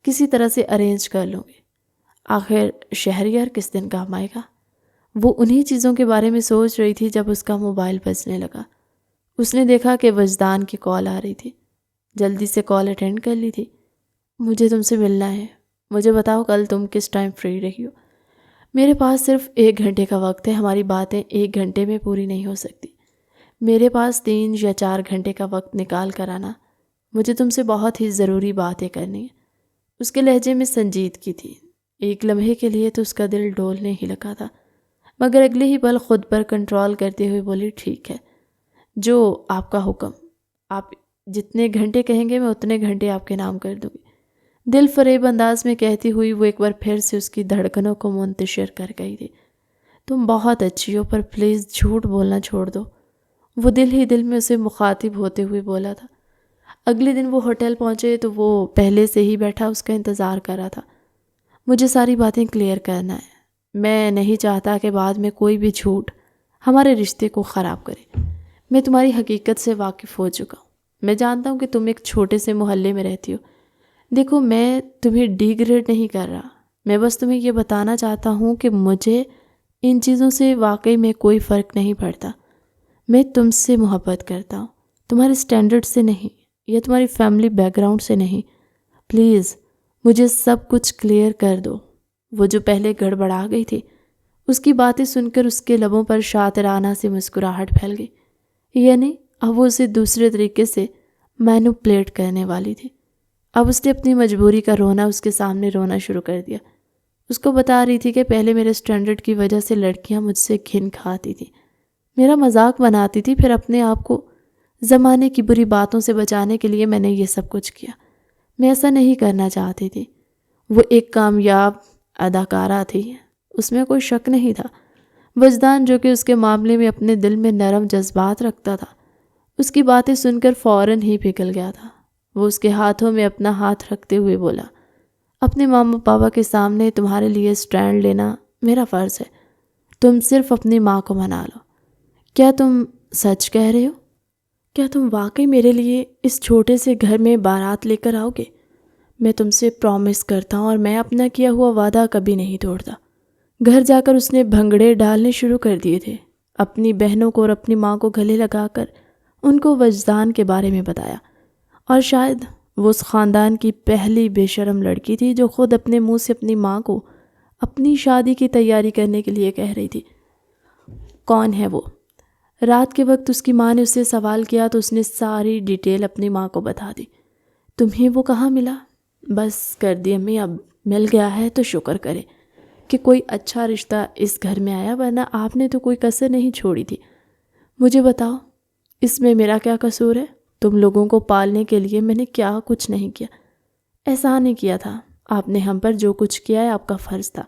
Speaker 1: کسی طرح سے ارینج کر لوں گی۔ آخر شہریار کس دن کام آئے گا؟ وہ انہی چیزوں کے بارے میں سوچ رہی تھی جب اس کا موبائل بجنے لگا۔ اس نے دیکھا کہ وجدان کی کال آ رہی تھی۔ جلدی سے کال اٹینڈ کر لی تھی۔ مجھے تم سے ملنا ہے، مجھے بتاؤ کل تم کس ٹائم فری رہی ہو؟ میرے پاس صرف 1 گھنٹے کا وقت ہے، ہماری باتیں 1 گھنٹے میں پوری نہیں ہو سکتی۔ میرے پاس 3 یا 4 گھنٹے کا وقت نکال کر آنا، مجھے تم سے بہت ہی ضروری باتیں کرنی ہیں۔ اس کے لہجے میں سنجیدگی تھی۔ ایک لمحے کے لیے تو اس کا دل ڈولنے ہی لگا تھا، مگر اگلے ہی پل خود پر کنٹرول کرتے ہوئے بولی ٹھیک ہے، جو آپ کا حکم، آپ جتنے گھنٹے کہیں گے میں اتنے گھنٹے آپ کے نام کر دوں گی۔ دل فریب انداز میں کہتی ہوئی وہ ایک بار پھر سے اس کی دھڑکنوں کو منتشر کر گئی تھی۔ تم بہت اچھی ہو، پر پلیز جھوٹ بولنا چھوڑ دو، وہ دل ہی دل میں اسے مخاطب ہوتے ہوئے بولا تھا۔ اگلے دن وہ ہوٹل پہنچے تو وہ پہلے سے ہی بیٹھا اس کا انتظار کر رہا تھا۔ مجھے ساری باتیں کلیئر کرنا ہے، میں نہیں چاہتا کہ بعد میں کوئی بھی جھوٹ ہمارے رشتے کو خراب کرے۔ میں تمہاری حقیقت سے واقف ہو چکا ہوں، میں جانتا ہوں کہ تم ایک چھوٹے سے محلے میں رہتی ہو۔ دیکھو، میں تمہیں ڈیگریڈ نہیں کر رہا، میں بس تمہیں یہ بتانا چاہتا ہوں کہ مجھے ان چیزوں سے واقعی میں کوئی فرق نہیں پڑتا۔ میں تم سے محبت کرتا ہوں، تمہارے سٹینڈرڈ سے نہیں یا تمہاری فیملی بیک گراؤنڈ سے نہیں۔ پلیز مجھے سب کچھ کلیئر کر دو۔ وہ جو پہلے گڑبڑا گئی تھی، اس کی باتیں سن کر اس کے لبوں پر شاطرانہ سی مسکراہٹ پھیل گئی، یعنی اب وہ اسے دوسرے طریقے سے مینوپلیٹ کرنے والی تھی۔ اب اس نے اپنی مجبوری کا رونا اس کے سامنے رونا شروع کر دیا۔ اس کو بتا رہی تھی کہ پہلے میرے سٹینڈرڈ کی وجہ سے لڑکیاں مجھ سے گھن کھاتی تھیں، میرا مذاق بناتی تھی، پھر اپنے آپ کو زمانے کی بری باتوں سے بچانے کے لیے میں نے یہ سب کچھ کیا۔ میں ایسا نہیں کرنا چاہتی تھی۔ وہ ایک کامیاب اداکارہ تھی، اس میں کوئی شک نہیں تھا۔ وجدان جو کہ اس کے معاملے میں اپنے دل میں نرم جذبات رکھتا تھا، اس کی باتیں سن کر فوراً ہی پگھل گیا تھا۔ وہ اس کے ہاتھوں میں اپنا ہاتھ رکھتے ہوئے بولا، اپنے ماما پاپا کے سامنے تمہارے لیے سٹینڈ لینا میرا فرض ہے، تم صرف اپنی ماں کو منا لو۔ کیا تم سچ کہہ رہے ہو؟ کیا تم واقعی میرے لیے اس چھوٹے سے گھر میں بارات لے کر آؤ گے؟ میں تم سے پرومس کرتا ہوں اور میں اپنا کیا ہوا وعدہ کبھی نہیں توڑتا۔ گھر جا کر اس نے بھنگڑے ڈالنے شروع کر دیے تھے۔ اپنی بہنوں کو اور اپنی ماں کو گلے لگا کر ان کو وجدان کے بارے میں بتایا، اور شاید وہ اس خاندان کی پہلی بے شرم لڑکی تھی جو خود اپنے منہ سے اپنی ماں کو اپنی شادی کی تیاری کرنے کے لیے کہہ رہی تھی۔ کون ہے وہ؟ رات کے وقت اس کی ماں نے اس سے سوال کیا تو اس نے ساری ڈیٹیل اپنی ماں کو بتا دی۔ تمہیں وہ کہاں ملا؟ بس کر دی امی، اب مل گیا ہے تو شکر کرے کہ کوئی اچھا رشتہ اس گھر میں آیا، ورنہ آپ نے تو کوئی کسر نہیں چھوڑی تھی۔ مجھے بتاؤ، اس میں میرا کیا قصور ہے؟ تم لوگوں کو پالنے کے لیے میں نے کیا کچھ نہیں کیا، احسان نہیں کیا تھا۔ آپ نے ہم پر جو کچھ کیا ہے آپ کا فرض تھا۔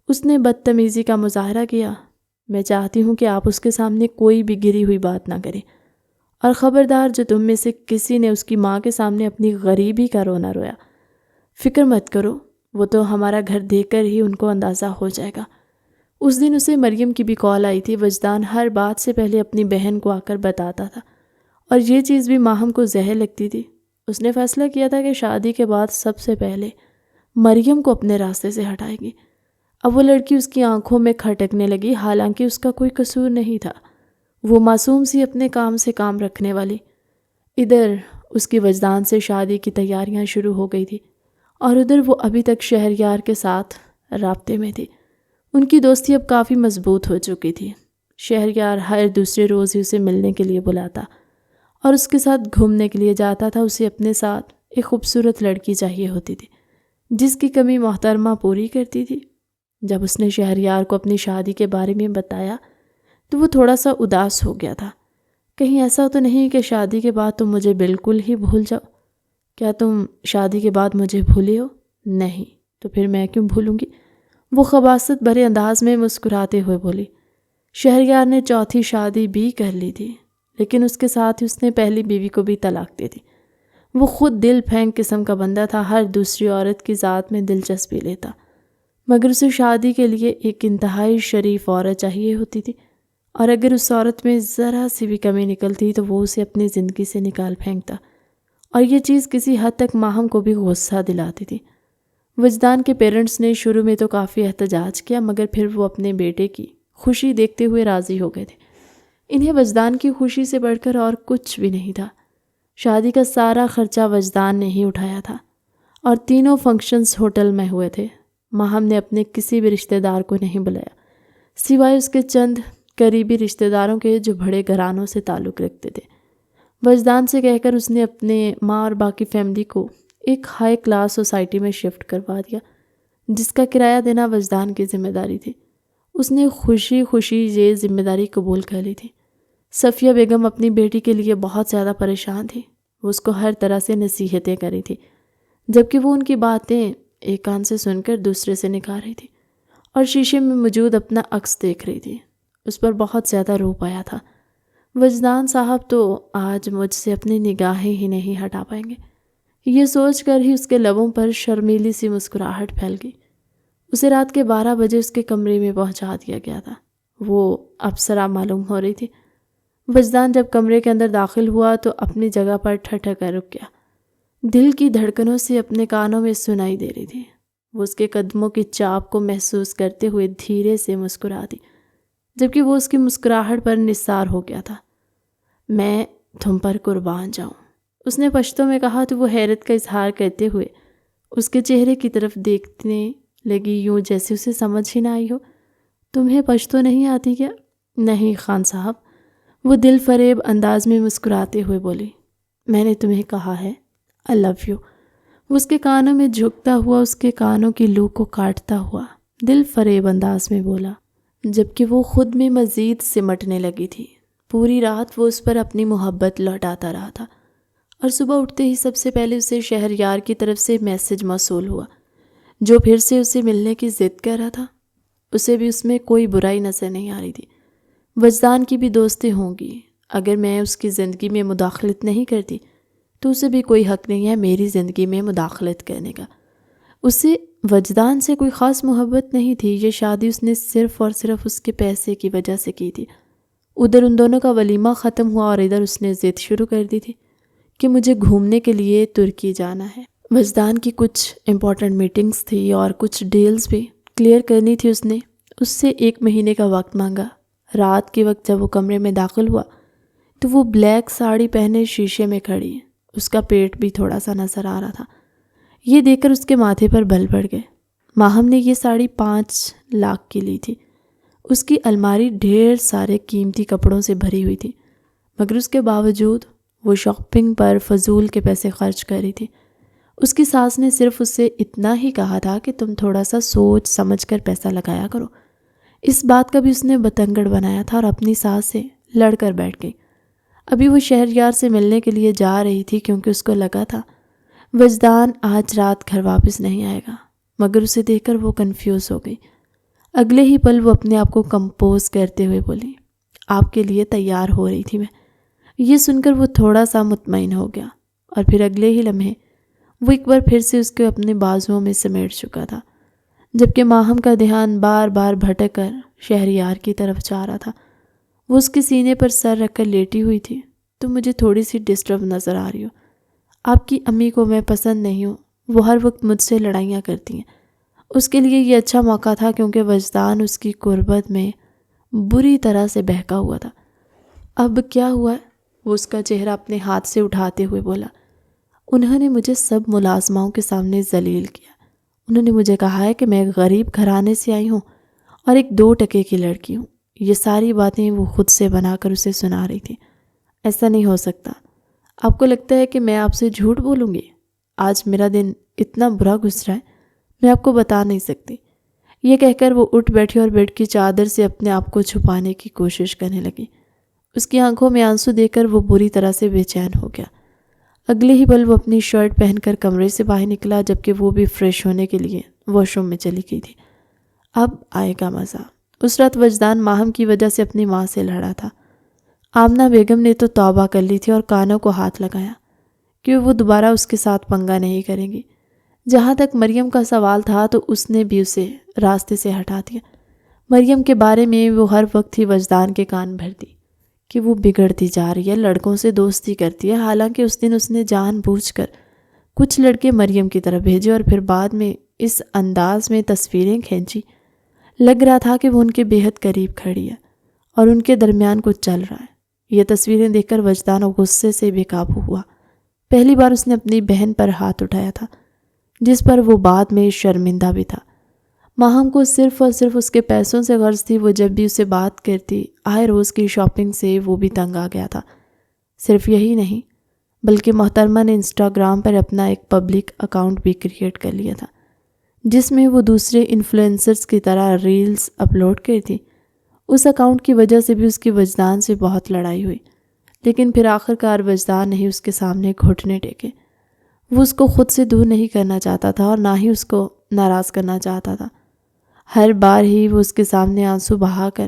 Speaker 1: اس نے بدتمیزی کا مظاہرہ کیا۔ میں چاہتی ہوں کہ آپ اس کے سامنے کوئی بھی گری ہوئی بات نہ کریں، اور خبردار جو تم میں سے کسی نے اس کی ماں کے سامنے اپنی غریبی کا رونا رویا، فکر مت کرو، وہ تو ہمارا گھر دیکھ کر ہی ان کو اندازہ ہو جائے گا۔ اس دن اسے مریم کی بھی کال آئی تھی۔ وجدان ہر بات سے پہلے اپنی بہن کو آ کر بتاتا تھا، اور یہ چیز بھی ماہم کو زہر لگتی تھی۔ اس نے فیصلہ کیا تھا کہ شادی کے بعد سب سے پہلے مریم کو اپنے راستے سے ہٹائے گی۔ اب وہ لڑکی اس کی آنکھوں میں کھٹکنے لگی، حالانکہ اس کا کوئی قصور نہیں تھا، وہ معصوم سی اپنے کام سے کام رکھنے والی۔ ادھر اس کی وجدان سے شادی کی تیاریاں شروع ہو گئی تھی، اور ادھر وہ ابھی تک شہریار کے ساتھ رابطے میں تھی۔ ان کی دوستی اب کافی مضبوط ہو چکی تھی۔ شہریار ہر دوسرے روز ہی اسے ملنے کے لیے بلاتا اور اس کے ساتھ گھومنے کے لیے جاتا تھا۔ اسے اپنے ساتھ ایک خوبصورت لڑکی چاہیے ہوتی تھی جس کی کمی محترمہ پوری کرتی تھی۔ جب اس نے شہریار کو اپنی شادی کے بارے میں بتایا تو وہ تھوڑا سا اداس ہو گیا تھا۔ کہیں ایسا تو نہیں کہ شادی کے بعد تم مجھے بالکل ہی بھول جاؤ؟ کیا تم شادی کے بعد مجھے بھولے ہو؟ نہیں، تو پھر میں کیوں بھولوں گی؟ وہ خباثت بھرے انداز میں مسکراتے ہوئے بولی۔ شہریار نے چوتھی شادی بھی کر لی تھی، لیکن اس کے ساتھ ہی اس نے پہلی بیوی کو بھی طلاق دے دی۔ وہ خود دل پھینک قسم کا بندہ تھا، ہر دوسری عورت کی ذات میں دلچسپی لیتا، مگر اسے شادی کے لیے ایک انتہائی شریف عورت چاہیے ہوتی تھی، اور اگر اس عورت میں ذرا سی بھی کمی نکلتی تو وہ اسے اپنی زندگی سے نکال پھینکتا، اور یہ چیز کسی حد تک ماہم کو بھی غصہ دلاتی تھی۔ وجدان کے پیرنٹس نے شروع میں تو کافی احتجاج کیا، مگر پھر وہ اپنے بیٹے کی خوشی دیکھتے ہوئے راضی ہو گئے تھے۔ انہیں وجدان کی خوشی سے بڑھ کر اور کچھ بھی نہیں تھا۔ شادی کا سارا خرچہ وجدان نے ہی اٹھایا تھا، اور تینوں فنکشنز ہوٹل میں ہوئے تھے۔ ماہم نے اپنے کسی بھی رشتہ دار کو نہیں بلایا، سوائے اس کے چند قریبی رشتہ داروں کے جو بڑے گھرانوں سے تعلق رکھتے تھے۔ وجدان سے کہہ کر اس نے اپنے ماں اور باقی فیملی کو ایک ہائی کلاس سوسائٹی میں شفٹ کروا دیا، جس کا کرایہ دینا وجدان کی ذمہ داری تھی۔ اس نے خوشی خوشی یہ ذمہ داری قبول کر لی تھی۔ صفیہ بیگم اپنی بیٹی کے لیے بہت زیادہ پریشان تھی۔ وہ اس کو ہر طرح سے نصیحتیں کر رہی تھی، جبکہ وہ ان کی باتیں ایک کان سے سن کر دوسرے سے نکال رہی تھی، اور شیشے میں موجود اپنا عکس دیکھ رہی تھی۔ اس پر بہت زیادہ روپ آیا تھا۔ وجدان صاحب تو آج مجھ سے اپنی نگاہیں ہی نہیں ہٹا پائیں گے، یہ سوچ کر ہی اس کے لبوں پر شرمیلی سی مسکراہٹ پھیل گئی۔ اسے رات کے 12 بجے اس کے کمرے میں پہنچا دیا گیا تھا۔ وہ اپسرا معلوم ہو رہی تھی۔ وجدان جب کمرے کے اندر داخل ہوا تو اپنی جگہ پر ٹھٹک کر رک گیا۔ دل کی دھڑکنوں سے اپنے کانوں میں سنائی دے رہی تھی۔ وہ اس کے قدموں کی چاپ کو محسوس کرتے ہوئے دھیرے سے مسکرا دی، جبکہ وہ اس کی مسکراہٹ پر نثار ہو گیا تھا۔ میں تم پر قربان جاؤں، اس نے پشتو میں کہا تو وہ حیرت کا اظہار کرتے ہوئے اس کے چہرے کی طرف دیکھنے لگی، یوں جیسے اسے سمجھ ہی نہ آئی ہو۔ تمہیں پشتو نہیں آتی کیا؟ نہیں خان صاحب، وہ دل فریب انداز میں مسکراتے ہوئے بولی۔ میں نے تمہیں کہا ہے I love you۔ وہ اس کے کانوں میں جھکتا ہوا اس کے کانوں کی لو کو کاٹتا ہوا دل فریب انداز میں بولا، جبکہ وہ خود میں مزید سمٹنے لگی تھی۔ پوری رات وہ اس پر اپنی محبت لوٹاتا رہا تھا، اور صبح اٹھتے ہی سب سے پہلے اسے شہریار کی طرف سے میسج موصول ہوا، جو پھر سے اسے ملنے کی ضد کر رہا تھا۔ اسے بھی اس میں کوئی برائی نظر نہیں آ رہی تھی۔ وجدان کی بھی دوستیں ہوں گی، اگر میں اس کی زندگی میں مداخلت نہیں کرتی تو اسے بھی کوئی حق نہیں ہے میری زندگی میں مداخلت کرنے کا۔ اسے وجدان سے کوئی خاص محبت نہیں تھی، یہ شادی اس نے صرف اور صرف اس کے پیسے کی وجہ سے کی تھی۔ ادھر ان دونوں کا ولیمہ ختم ہوا اور ادھر اس نے ضد شروع کر دی تھی کہ مجھے گھومنے کے لیے ترکی جانا ہے۔ وجدان کی کچھ امپورٹنٹ میٹنگز تھی اور کچھ ڈیلز بھی کلیئر کرنی تھی۔ اس نے اس سے 1 مہینے کا وقت مانگا۔ رات کے وقت جب وہ کمرے میں داخل ہوا تو وہ بلیک ساڑی پہنے شیشے میں کھڑی، اس کا پیٹ بھی تھوڑا سا نظر آ رہا تھا۔ یہ دیکھ کر اس کے ماتھے پر بل پڑ گئے۔ ماہم نے یہ ساڑی 5 لاکھ کی لی تھی۔ اس کی الماری ڈھیر سارے قیمتی کپڑوں سے بھری ہوئی تھی، مگر اس کے باوجود وہ شاپنگ پر فضول کے پیسے خرچ کر رہی تھی۔ اس کی ساس نے صرف اس سے اتنا ہی کہا تھا کہ تم تھوڑا سا سوچ سمجھ کر پیسہ لگایا کرو۔ اس بات کا بھی اس نے بتنگڑ بنایا تھا اور اپنی ساس سے لڑ کر بیٹھ گئی۔ ابھی وہ شہریار سے ملنے کے لیے جا رہی تھی کیونکہ اس کو لگا تھا وجدان آج رات گھر واپس نہیں آئے گا، مگر اسے دیکھ کر وہ کنفیوز ہو گئی۔ اگلے ہی پل وہ اپنے آپ کو کمپوز کرتے ہوئے بولی، آپ کے لیے تیار ہو رہی تھی میں۔ یہ سن کر وہ تھوڑا سا مطمئن ہو گیا، اور پھر اگلے ہی لمحے وہ ایک بار پھر سے اس کے اپنے بازوؤں میں سمیٹ چکا تھا، جبکہ ماہم کا دھیان بار بار بھٹک کر شہریار کی طرف جا رہا تھا۔ وہ اس کے سینے پر سر رکھ کر لیٹی ہوئی تھی۔ تو مجھے تھوڑی سی ڈسٹرب نظر آ رہی ہو۔ آپ کی امی کو میں پسند نہیں ہوں، وہ ہر وقت مجھ سے لڑائیاں کرتی ہیں۔ اس کے لیے یہ اچھا موقع تھا کیونکہ وجدان اس کی قربت میں بری طرح سے بہکا ہوا تھا۔ اب کیا ہوا ہے؟ وہ اس کا چہرہ اپنے ہاتھ سے اٹھاتے ہوئے بولا، انہوں نے مجھے سب ملازماؤں کے سامنے ذلیل کیا۔ انہوں نے مجھے کہا ہے کہ میں غریب گھرانے سے آئی ہوں اور ایک 2 ٹکے کی لڑکی ہوں۔ یہ ساری باتیں وہ خود سے بنا کر اسے سنا رہی تھی۔ ایسا نہیں ہو سکتا۔ آپ کو لگتا ہے کہ میں آپ سے جھوٹ بولوں گی؟ آج میرا دن اتنا برا گزرا ہے، میں آپ کو بتا نہیں سکتی۔ یہ کہہ کر وہ اٹھ بیٹھی اور بیڈ کی چادر سے اپنے آپ کو چھپانے کی کوشش کرنے لگی۔ اس کی آنکھوں میں آنسو دیکھ کر وہ بری طرح سے بے چین ہو گیا۔ اگلے ہی پل وہ اپنی شرٹ پہن کر کمرے سے باہر نکلا، جبکہ وہ بھی فریش ہونے کے لیے واش روم میں چلی گئی تھی۔ اب آئے گا مزہ۔ اس رات وجدان ماہم کی وجہ سے اپنی ماں سے لڑا تھا۔ آمنہ بیگم نے تو توبہ کر لی تھی اور کانوں کو ہاتھ لگایا کہ وہ دوبارہ اس کے ساتھ پنگا نہیں کریں گی۔ جہاں تک مریم کا سوال تھا تو اس نے بھی اسے راستے سے ہٹا دیا۔ مریم کے بارے میں وہ ہر وقت ہی وجدان کے کان بھرتی کہ وہ بگڑتی جا رہی ہے، لڑکوں سے دوستی کرتی ہے، حالانکہ اس دن اس نے جان بوجھ کر کچھ لڑکے مریم کی طرف بھیجے اور پھر بعد میں اس انداز میں تصویریں کھینچی، لگ رہا تھا کہ وہ ان کے بے حد قریب کھڑی ہے اور ان کے درمیان کچھ چل رہا ہے۔ یہ تصویریں دیکھ کر وجدان غصے سے بے قابو ہوا۔ پہلی بار اس نے اپنی بہن پر ہاتھ اٹھایا تھا، جس پر وہ بعد میں شرمندہ بھی تھا۔ ماہم کو صرف اور صرف اس کے پیسوں سے غرض تھی۔ وہ جب بھی اسے بات کرتی، آئے روز کی شاپنگ سے وہ بھی تنگ آ گیا تھا۔ صرف یہی نہیں بلکہ محترمہ نے انسٹاگرام پر اپنا ایک پبلک اکاؤنٹ بھی کریٹ کر لیا تھا، جس میں وہ دوسرے انفلوئنسرز کی طرح ریلز اپلوڈ کرتی۔ اس اکاؤنٹ کی وجہ سے بھی اس کی وجدان سے بہت لڑائی ہوئی، لیکن پھر آخر کار وجدان نہیں اس کے سامنے گھٹنے ٹیکے۔ وہ اس کو خود سے دور نہیں کرنا چاہتا تھا اور نہ ہی اس کو ناراض کرنا چاہتا تھا۔ ہر بار ہی وہ اس کے سامنے آنسو بہا کر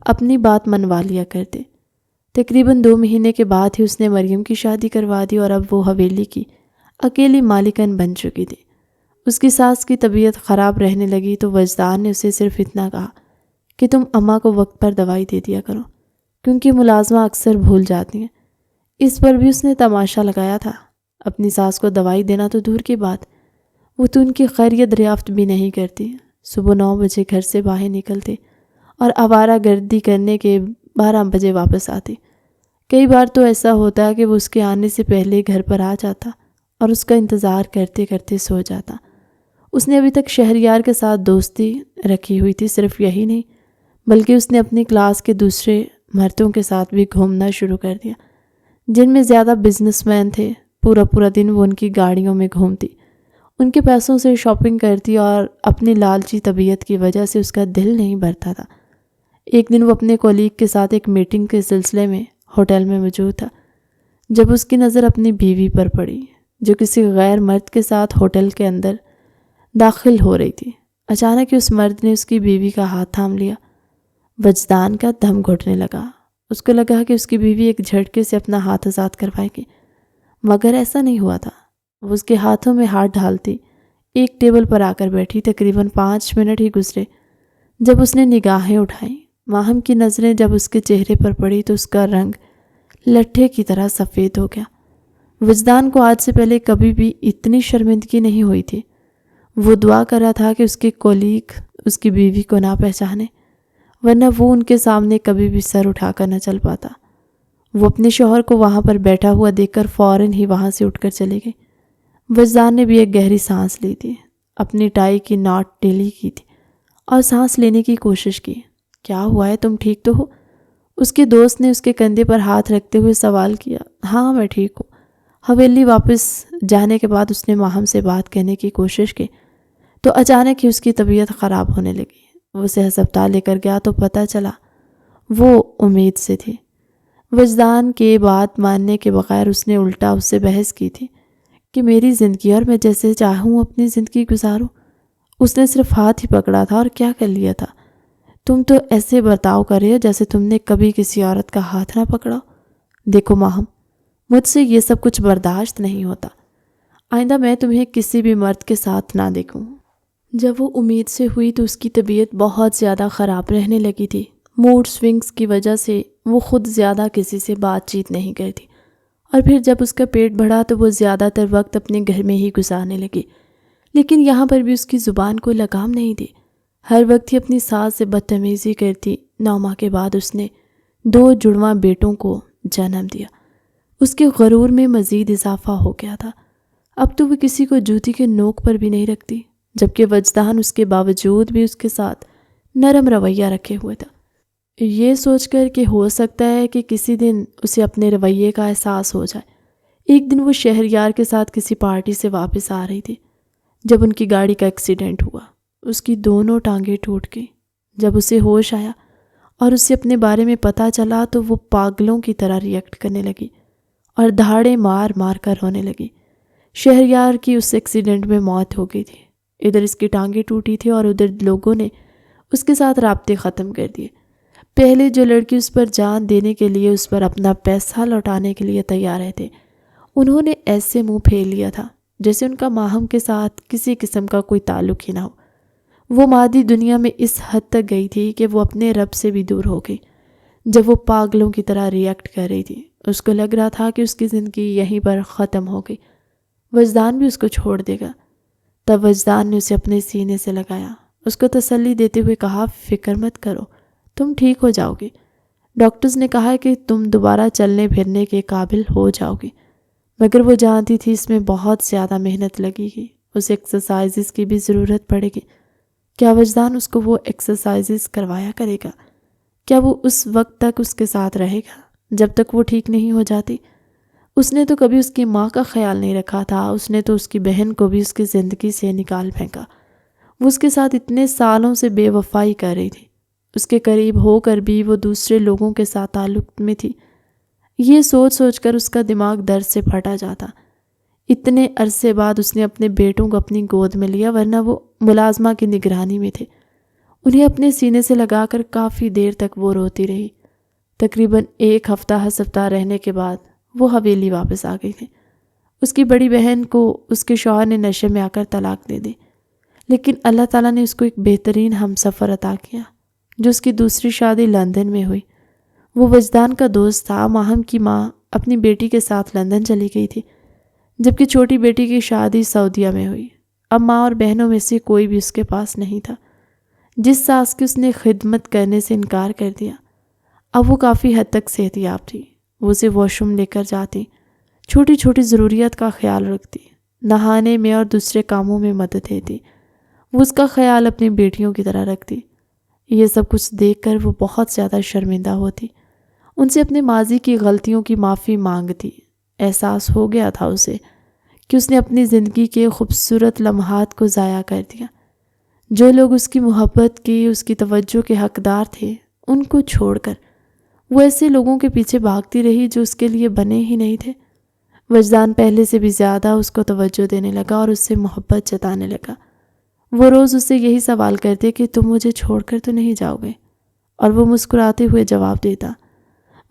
Speaker 1: اپنی بات منوا لیا کرتے۔ تقریباً 2 مہینے کے بعد ہی اس نے مریم کی شادی کروا دی اور اب وہ حویلی کی اکیلی مالکن بن چکی تھی۔ اس کی ساس کی طبیعت خراب رہنے لگی تو وجدان نے اسے صرف اتنا کہا کہ تم اماں کو وقت پر دوائی دے دیا کرو، کیونکہ ملازمہ اکثر بھول جاتی ہیں۔ اس پر بھی اس نے تماشا لگایا تھا۔ اپنی ساس کو دوائی دینا تو دور کی بات، وہ تو ان کی خیریت دریافت بھی نہیں کرتی۔ صبح 9 بجے گھر سے باہر نکلتے اور آوارہ گردی کرنے کے 12 بجے واپس آتے۔ کئی بار تو ایسا ہوتا کہ وہ اس کے آنے سے پہلے گھر پر آ جاتا اور اس کا انتظار کرتے کرتے سو جاتا۔ اس نے ابھی تک شہریار کے ساتھ دوستی رکھی ہوئی تھی۔ صرف یہی نہیں بلکہ اس نے اپنی کلاس کے دوسرے مردوں کے ساتھ بھی گھومنا شروع کر دیا، جن میں زیادہ بزنس مین تھے۔ پورا دن وہ ان کی گاڑیوں میں گھومتی، ان کے پیسوں سے شاپنگ کرتی اور اپنی لالچی طبیعت کی وجہ سے اس کا دل نہیں بھرتا تھا۔ ایک دن وہ اپنے کولیگ کے ساتھ ایک میٹنگ کے سلسلے میں ہوٹل میں موجود تھا، جب اس کی نظر اپنی بیوی پر پڑی جو کسی غیر مرد کے ساتھ ہوٹل کے اندر داخل ہو رہی تھی۔ اچانک اس مرد نے اس کی بیوی کا ہاتھ تھام لیا۔ وجدان کا دم گھٹنے لگا۔ اس کو لگا کہ اس کی بیوی ایک جھٹکے سے اپنا ہاتھ آزاد کروائے گی، مگر ایسا نہیں ہوا تھا۔ وہ اس کے ہاتھوں میں ہاتھ ڈالتی ایک ٹیبل پر آ کر بیٹھی۔ تقریباً 5 منٹ ہی گزرے جب اس نے نگاہیں اٹھائیں۔ ماہم کی نظریں جب اس کے چہرے پر پڑی تو اس کا رنگ لٹھے کی طرح سفید ہو گیا۔ وجدان کو آج سے پہلے کبھی بھی اتنی شرمندگی نہیں ہوئی تھی۔ وہ دعا کر رہا تھا کہ اس کے کولیگ اس کی بیوی کو نہ پہچانے، ورنہ وہ ان کے سامنے کبھی بھی سر اٹھا کر نہ چل پاتا۔ وہ اپنے شوہر کو وہاں پر بیٹھا ہوا دیکھ کر فوراً ہی وہاں سے اٹھ کر چلے گئی۔ وجدان نے بھی ایک گہری سانس لی تھی، اپنی ٹائی کی ناٹ ڈھیلی کی تھی اور سانس لینے کی کوشش کی۔ کیا ہوا ہے، تم ٹھیک تو ہو؟ اس کے دوست نے اس کے کندھے پر ہاتھ رکھتے ہوئے سوال کیا۔ ہاں میں ٹھیک ہوں۔ حویلی واپس جانے کے بعد اس نے ماہم سے بات کرنے کی کوشش کی تو اچانک ہی اس کی طبیعت خراب ہونے لگی۔ وہ اسے ہسپتال لے کر گیا تو پتہ چلا وہ امید سے تھی۔ وجدان کے بات ماننے کے بغیر اس نے الٹا اس سے بحث کی تھی کہ میری زندگی اور میں جیسے چاہوں اپنی زندگی گزاروں۔ اس نے صرف ہاتھ ہی پکڑا تھا اور کیا کر لیا تھا؟ تم تو ایسے برتاؤ کر رہے ہو جیسے تم نے کبھی کسی عورت کا ہاتھ نہ پکڑا۔ دیکھو ماہم، مجھ سے یہ سب کچھ برداشت نہیں ہوتا۔ آئندہ میں تمہیں کسی بھی مرد کے ساتھ نہ دیکھوں۔ جب وہ امید سے ہوئی تو اس کی طبیعت بہت زیادہ خراب رہنے لگی تھی۔ موڈ سوئنگز کی وجہ سے وہ خود زیادہ کسی سے بات چیت نہیں کرتی، اور پھر جب اس کا پیٹ بڑھا تو وہ زیادہ تر وقت اپنے گھر میں ہی گزارنے لگی۔ لیکن یہاں پر بھی اس کی زبان کو لگام نہیں دی، ہر وقت ہی اپنی ساس سے بدتمیزی کرتی۔ 9 ماہ کے بعد اس نے 2 جڑواں بیٹوں کو جنم دیا۔ اس کے غرور میں مزید اضافہ ہو گیا تھا۔ اب تو وہ کسی کو جوتی کے نوک پر بھی نہیں رکھتی، جبکہ وجدان اس کے باوجود بھی اس کے ساتھ نرم رویہ رکھے ہوئے تھا، یہ سوچ کر کہ ہو سکتا ہے کہ کسی دن اسے اپنے رویے کا احساس ہو جائے۔ ایک دن وہ شہریار کے ساتھ کسی پارٹی سے واپس آ رہی تھی جب ان کی گاڑی کا ایکسیڈنٹ ہوا۔ اس کی دونوں ٹانگیں ٹوٹ گئیں۔ جب اسے ہوش آیا اور اسے اپنے بارے میں پتہ چلا تو وہ پاگلوں کی طرح ریئیکٹ کرنے لگی اور دھاڑے مار مار کر رونے لگی۔ شہریار کی اس ایکسیڈنٹ میں موت ہو گئی تھی۔ ادھر اس کی ٹانگیں ٹوٹی تھی اور ادھر لوگوں نے اس کے ساتھ رابطے ختم کر دیے۔ پہلے جو لڑکی اس پر جان دینے کے لیے اس پر اپنا پیسہ لوٹانے کے لیے تیار رہتے، انہوں نے ایسے منہ پھیر لیا تھا جیسے ان کا ماہم کے ساتھ کسی قسم کا کوئی تعلق ہی نہ ہو۔ وہ مادی دنیا میں اس حد تک گئی تھی کہ وہ اپنے رب سے بھی دور ہو گئی۔ جب وہ پاگلوں کی طرح ریئیکٹ کر رہی تھی، اس کو لگ رہا تھا کہ اس کی زندگی یہیں پر ختم ہو گئی، وجدان بھی اس کو چھوڑ دے گا۔ تب وجدان نے اسے اپنے سینے سے لگایا، اس کو تسلی دیتے ہوئے کہا، فکر مت کرو، تم ٹھیک ہو جاؤ گے۔ ڈاکٹرز نے کہا ہے کہ تم دوبارہ چلنے پھرنے کے قابل ہو جاؤ گے، مگر وہ جانتی تھی اس میں بہت زیادہ محنت لگے گی، اسے ایکسرسائزز کی بھی ضرورت پڑے گی۔ کیا وجدان اس کو وہ ایکسرسائزز کروایا کرے گا؟ کیا وہ اس وقت تک اس کے ساتھ رہے گا جب تک وہ ٹھیک نہیں ہو جاتی؟ اس نے تو کبھی اس کی ماں کا خیال نہیں رکھا تھا، اس نے تو اس کی بہن کو بھی اس کی زندگی سے نکال پھینکا۔ وہ اس کے ساتھ اتنے سالوں سے بے وفائی کر رہی تھی، اس کے قریب ہو کر بھی وہ دوسرے لوگوں کے ساتھ تعلق میں تھی۔ یہ سوچ سوچ کر اس کا دماغ درد سے پھٹا جاتا۔ اتنے عرصے بعد اس نے اپنے بیٹوں کو اپنی گود میں لیا، ورنہ وہ ملازمہ کی نگرانی میں تھے۔ انہیں اپنے سینے سے لگا کر کافی دیر تک وہ روتی رہی۔ تقریباً 1 ہفتہ ہسپتال رہنے کے بعد وہ حویلی واپس آ گئی تھی۔ اس کی بڑی بہن کو اس کے شوہر نے نشے میں آ کر طلاق دے دی، لیکن اللہ تعالیٰ نے اس کو ایک بہترین ہمسفر عطا کیا، جو اس کی دوسری شادی لندن میں ہوئی۔ وہ وجدان کا دوست تھا۔ ماہم کی ماں اپنی بیٹی کے ساتھ لندن چلی گئی تھی، جبکہ چھوٹی بیٹی کی شادی سعودیہ میں ہوئی۔ اب ماں اور بہنوں میں سے کوئی بھی اس کے پاس نہیں تھا۔ جس ساس کی اس نے خدمت کرنے سے انکار کر دیا، اب وہ کافی حد تک صحت یاب تھی۔ وہ اسے واش روم لے کر جاتی، چھوٹی چھوٹی ضروریات کا خیال رکھتی، نہانے میں اور دوسرے کاموں میں مدد دیتی۔ وہ اس کا خیال اپنی بیٹیوں کی طرح رکھتی۔ یہ سب کچھ دیکھ کر وہ بہت زیادہ شرمندہ ہوتی، ان سے اپنے ماضی کی غلطیوں کی معافی مانگتی۔ احساس ہو گیا تھا اسے کہ اس نے اپنی زندگی کے خوبصورت لمحات کو ضائع کر دیا۔ جو لوگ اس کی محبت کی، اس کی توجہ کے حقدار تھے، ان کو چھوڑ کر وہ ایسے لوگوں کے پیچھے بھاگتی رہی جو اس کے لیے بنے ہی نہیں تھے۔ وجدان پہلے سے بھی زیادہ اس کو توجہ دینے لگا اور اس سے محبت جتانے لگا۔ وہ روز اس سے یہی سوال کرتے کہ تم مجھے چھوڑ کر تو نہیں جاؤ گے؟ اور وہ مسکراتے ہوئے جواب دیتا،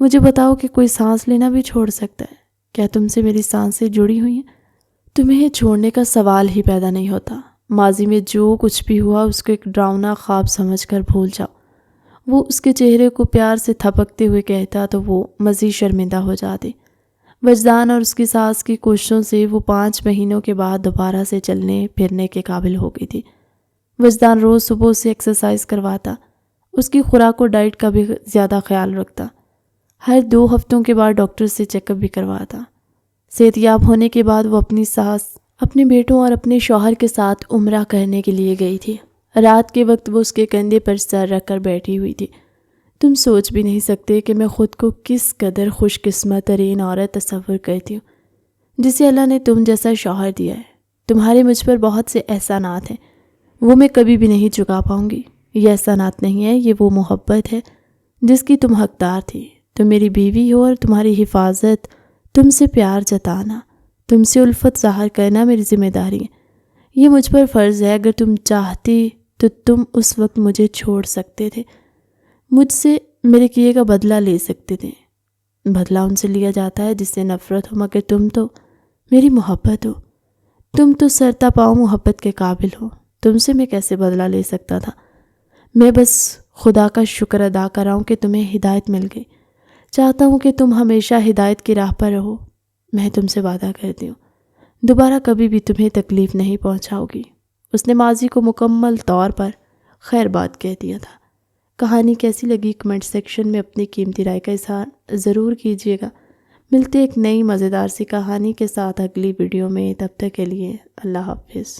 Speaker 1: مجھے بتاؤ کہ کوئی سانس لینا بھی چھوڑ سکتا ہے؟ کیا تم سے میری سانسیں جڑی ہوئی ہیں؟ تمہیں چھوڑنے کا سوال ہی پیدا نہیں ہوتا۔ ماضی میں جو کچھ بھی ہوا اس کو ایک ڈراؤنا خواب سمجھ کر بھول جاؤ۔ وہ اس کے چہرے کو پیار سے تھپکتے ہوئے کہتا تو وہ مزید شرمندہ ہو جاتی۔ وجدان اور اس کی ساس کی کوششوں سے وہ 5 مہینوں کے بعد دوبارہ سے چلنے پھرنے کے قابل ہو گئی تھی۔ وجدان روز صبح سے ایکسرسائز کرواتا، اس کی خوراک و ڈائٹ کا بھی زیادہ خیال رکھتا، ہر 2 ہفتوں کے بعد ڈاکٹر سے چیک اپ بھی کرواتا۔ صحت یاب ہونے کے بعد وہ اپنی ساس، اپنے بیٹوں اور اپنے شوہر کے ساتھ عمرہ کرنے کے لیے گئی تھی۔ رات کے وقت وہ اس کے کندھے پر سر رکھ کر بیٹھی ہوئی تھی۔ تم سوچ بھی نہیں سکتے کہ میں خود کو کس قدر خوش قسمت ترین عورت تصور کرتی ہوں، جسے اللہ نے تم جیسا شوہر دیا ہے۔ تمہارے مجھ پر بہت سے احسانات ہیں، وہ میں کبھی بھی نہیں چکا پاؤں گی۔ یہ احسانات نہیں ہے، یہ وہ محبت ہے جس کی تم حقدار تھی۔ تم میری بیوی ہو اور تمہاری حفاظت، تم سے پیار جتانا، تم سے الفت ظاہر کرنا میری ذمہ داری ہے۔ یہ مجھ پر فرض ہے۔ اگر تم چاہتی تو تم اس وقت مجھے چھوڑ سکتے تھے، مجھ سے میرے کیے کا بدلہ لے سکتے تھے۔ بدلہ ان سے لیا جاتا ہے جس سے نفرت ہو، مگر تم تو میری محبت ہو، تم تو سرتا پاؤں محبت کے قابل ہو۔ تم سے میں کیسے بدلہ لے سکتا تھا؟ میں بس خدا کا شکر ادا کر رہا ہوں کہ تمہیں ہدایت مل گئی۔ چاہتا ہوں کہ تم ہمیشہ ہدایت کی راہ پر رہو۔ میں تم سے وعدہ کرتی ہوں دوبارہ کبھی بھی تمہیں تکلیف نہیں پہنچاؤ گی۔ اس نے ماضی کو مکمل طور پر خیر بات کہہ دیا تھا۔ کہانی کیسی لگی کمنٹ سیکشن میں اپنی قیمتی رائے کا اظہار ضرور کیجیے گا۔ ملتے ایک نئی مزیدار سی کہانی کے ساتھ اگلی ویڈیو میں، تب تک کے لیے اللہ حافظ۔